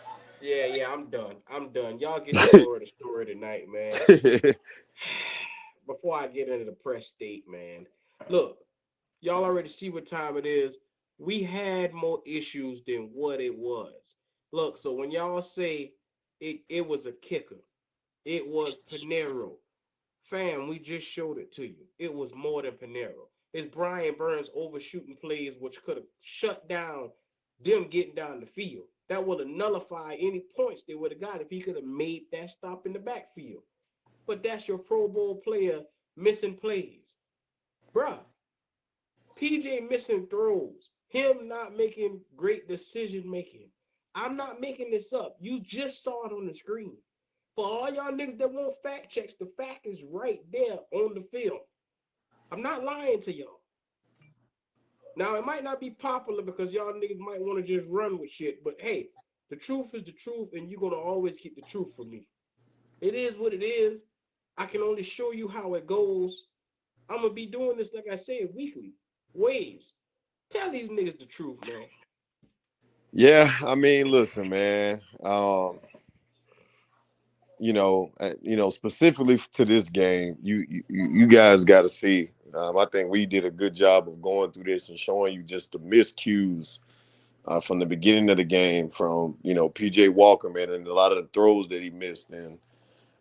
Yeah, I'm done. I'm done. Y'all get the moral of the story tonight, man. Before I get into the press state, man. Look, y'all already see what time it is. We had more issues than what it was. Look, so when y'all say it was a kicker, it was Panero. Fam, we just showed it to you. It was more than Panero. It's Brian Burns overshooting plays, which could have shut down them getting down the field. That would have nullified any points they would have got if he could have made that stop in the backfield. But that's your Pro Bowl player missing plays. Bruh, PJ missing throws. Him not making great decision making. I'm not making this up. You just saw it on the screen. For all y'all niggas that want fact checks, the fact is right there on the film. I'm not lying to y'all. Now, it might not be popular because y'all niggas might want to just run with shit, but hey, the truth is the truth, and you're going to always keep the truth from me. It is what it is. I can only show you how it goes. I'm going to be doing this, like I said, weekly. Waves. Tell these niggas the truth, man. Yeah, I mean, listen, man. Specifically to this game, you guys got to see. I think we did a good job of going through this and showing you just the miscues from the beginning of the game, from PJ Walker, man, and a lot of the throws that he missed. And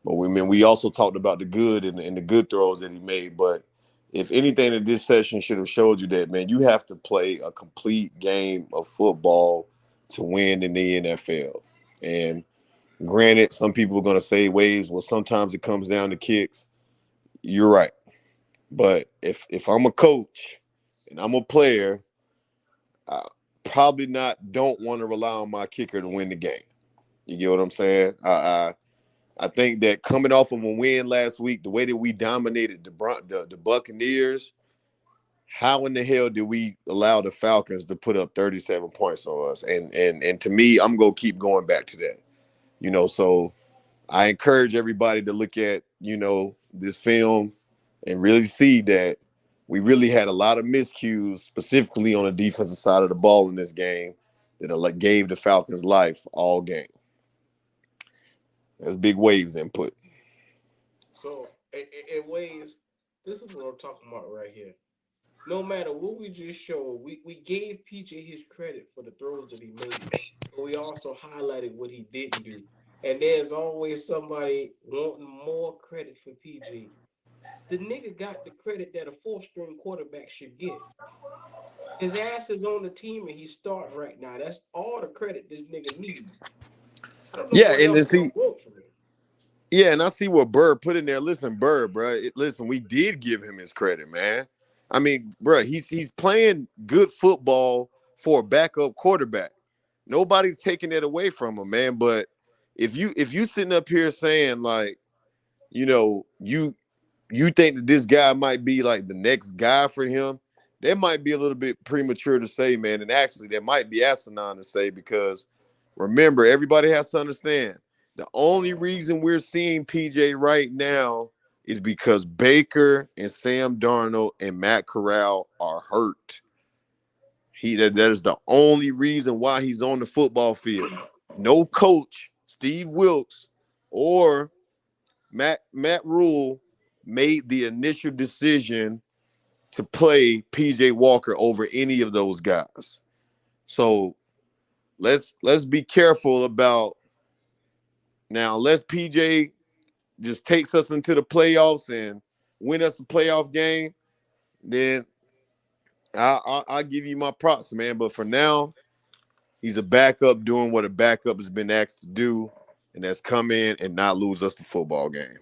but we also talked about the good and the good throws that he made. But if anything in this session should have showed you that, man, you have to play a complete game of football to win in the NFL. And granted, some people are going to say ways, well, sometimes it comes down to kicks. You're right. But if I'm a coach and I'm a player, I probably don't want to rely on my kicker to win the game. You get what I'm saying? I think that coming off of a win last week, the way that we dominated the Buccaneers, how in the hell did we allow the Falcons to put up 37 points on us? And to me, I'm gonna keep going back to that. So I encourage everybody to look at, this film and really see that we really had a lot of miscues, specifically on the defensive side of the ball in this game, that gave the Falcons life all game. That's big waves input. So it waves. This is what I'm talking about right here. No matter what we just showed, we gave PJ his credit for the throws that he made, but we also highlighted what he didn't do. And there's always somebody wanting more credit for PJ. The nigga got the credit that a fourth-string quarterback should get. His ass is on the team and he's starting right now. That's all the credit this nigga needs. I don't know Yeah, what and then else y'all see, want from him. yeah, and I see what Bird put in there. Listen, Bird, bro. Listen, we did give him his credit, man. I mean, bro, he's playing good football for a backup quarterback. Nobody's taking it away from him, man. But if you sitting up here saying like, you think that this guy might be like the next guy for him, that might be a little bit premature to say, man. And actually, that might be asinine to say because remember, everybody has to understand the only reason we're seeing PJ right now is because Baker and Sam Darnold and Matt Corral are hurt. That is the only reason why he's on the football field. No coach, Steve Wilkes, or Matt Rule made the initial decision to play PJ Walker over any of those guys. So let's be careful about now. Unless PJ just takes us into the playoffs and win us a playoff game, then I'll give you my props, man. But for now, he's a backup doing what a backup has been asked to do, and that's come in and not lose us the football game.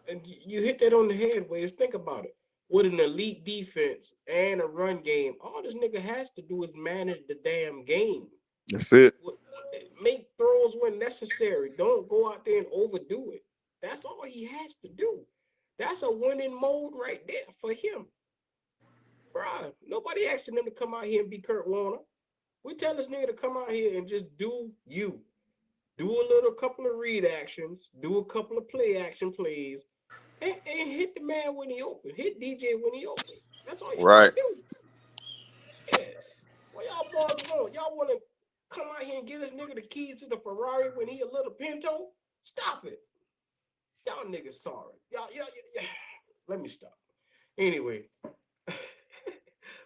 And you hit that on the head, Waves. Think about it. With an elite defense and a run game, all this nigga has to do is manage the damn game. That's it. Make throws when necessary. Don't go out there and overdo it. That's all he has to do. That's a winning mode right there for him. Bruh, nobody asking him to come out here and be Kurt Warner. We tell this nigga to come out here and just do you. Do a little couple of read actions, do a couple of play action plays, and hit the man when he open. Hit DJ when he open. That's all you Right. gotta do. Shit. What y'all boys want? Y'all want to come out here and give this nigga the keys to the Ferrari when he a little Pinto? Stop it. Y'all niggas sorry. Y'all. Let me stop. Anyway,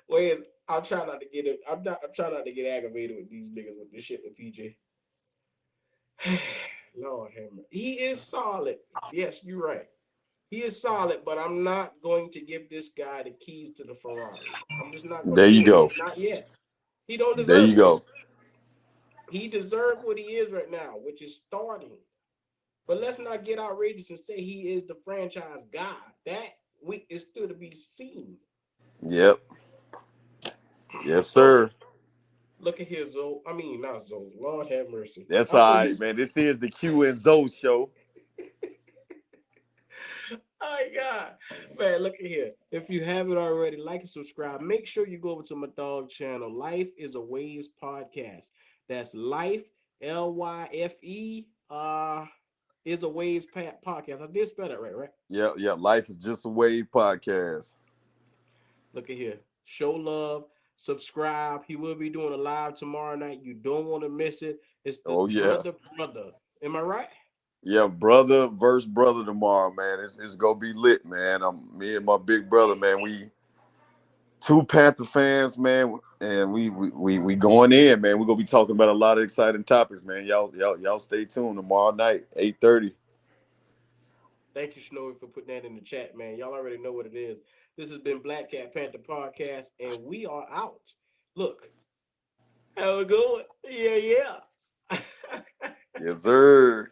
well, I'll try not to get it. I'm trying not to get aggravated with these niggas with this shit with PJ. Lord have mercy. He is solid. Yes, you're right. He is solid, but I'm not going to give this guy the keys to the Ferrari. I'm just not going to There you do it. go. Not yet. He don't There deserve you it. go. He deserves what he is right now, which is starting. But let's not get outrageous and say he is the franchise guy. That week is still to be seen. Yep. Yes, So sir. look at here, Zoe. I mean, not Zoe. Lord have mercy. That's I all say right, this. man. This is the Q and Zoe show. Oh my God. Man, look at here. If you haven't already, like and subscribe. Make sure you go over to my dog channel. Life is a Waves podcast. That's Life, Lyfe, is a Waves podcast. I did spell that right, right? Yep, yep. Life is just a wave podcast. Look at here. Show love, subscribe. He will be doing a live tomorrow night. You don't want to miss it. It's the Oh yeah. brother. Am I right? Yeah, brother versus brother tomorrow, man. It's gonna be lit, man. Me and my big brother, man. We two Panther fans, man, and we going in, man. We're gonna be talking about a lot of exciting topics, man. Y'all stay tuned tomorrow night, 8:30. Thank you, Snowy, for putting that in the chat, man. Y'all already know what it is. This has been Black Cat Panther Podcast, and we are out. Look, how it going? Yeah, yeah. Yes, sir.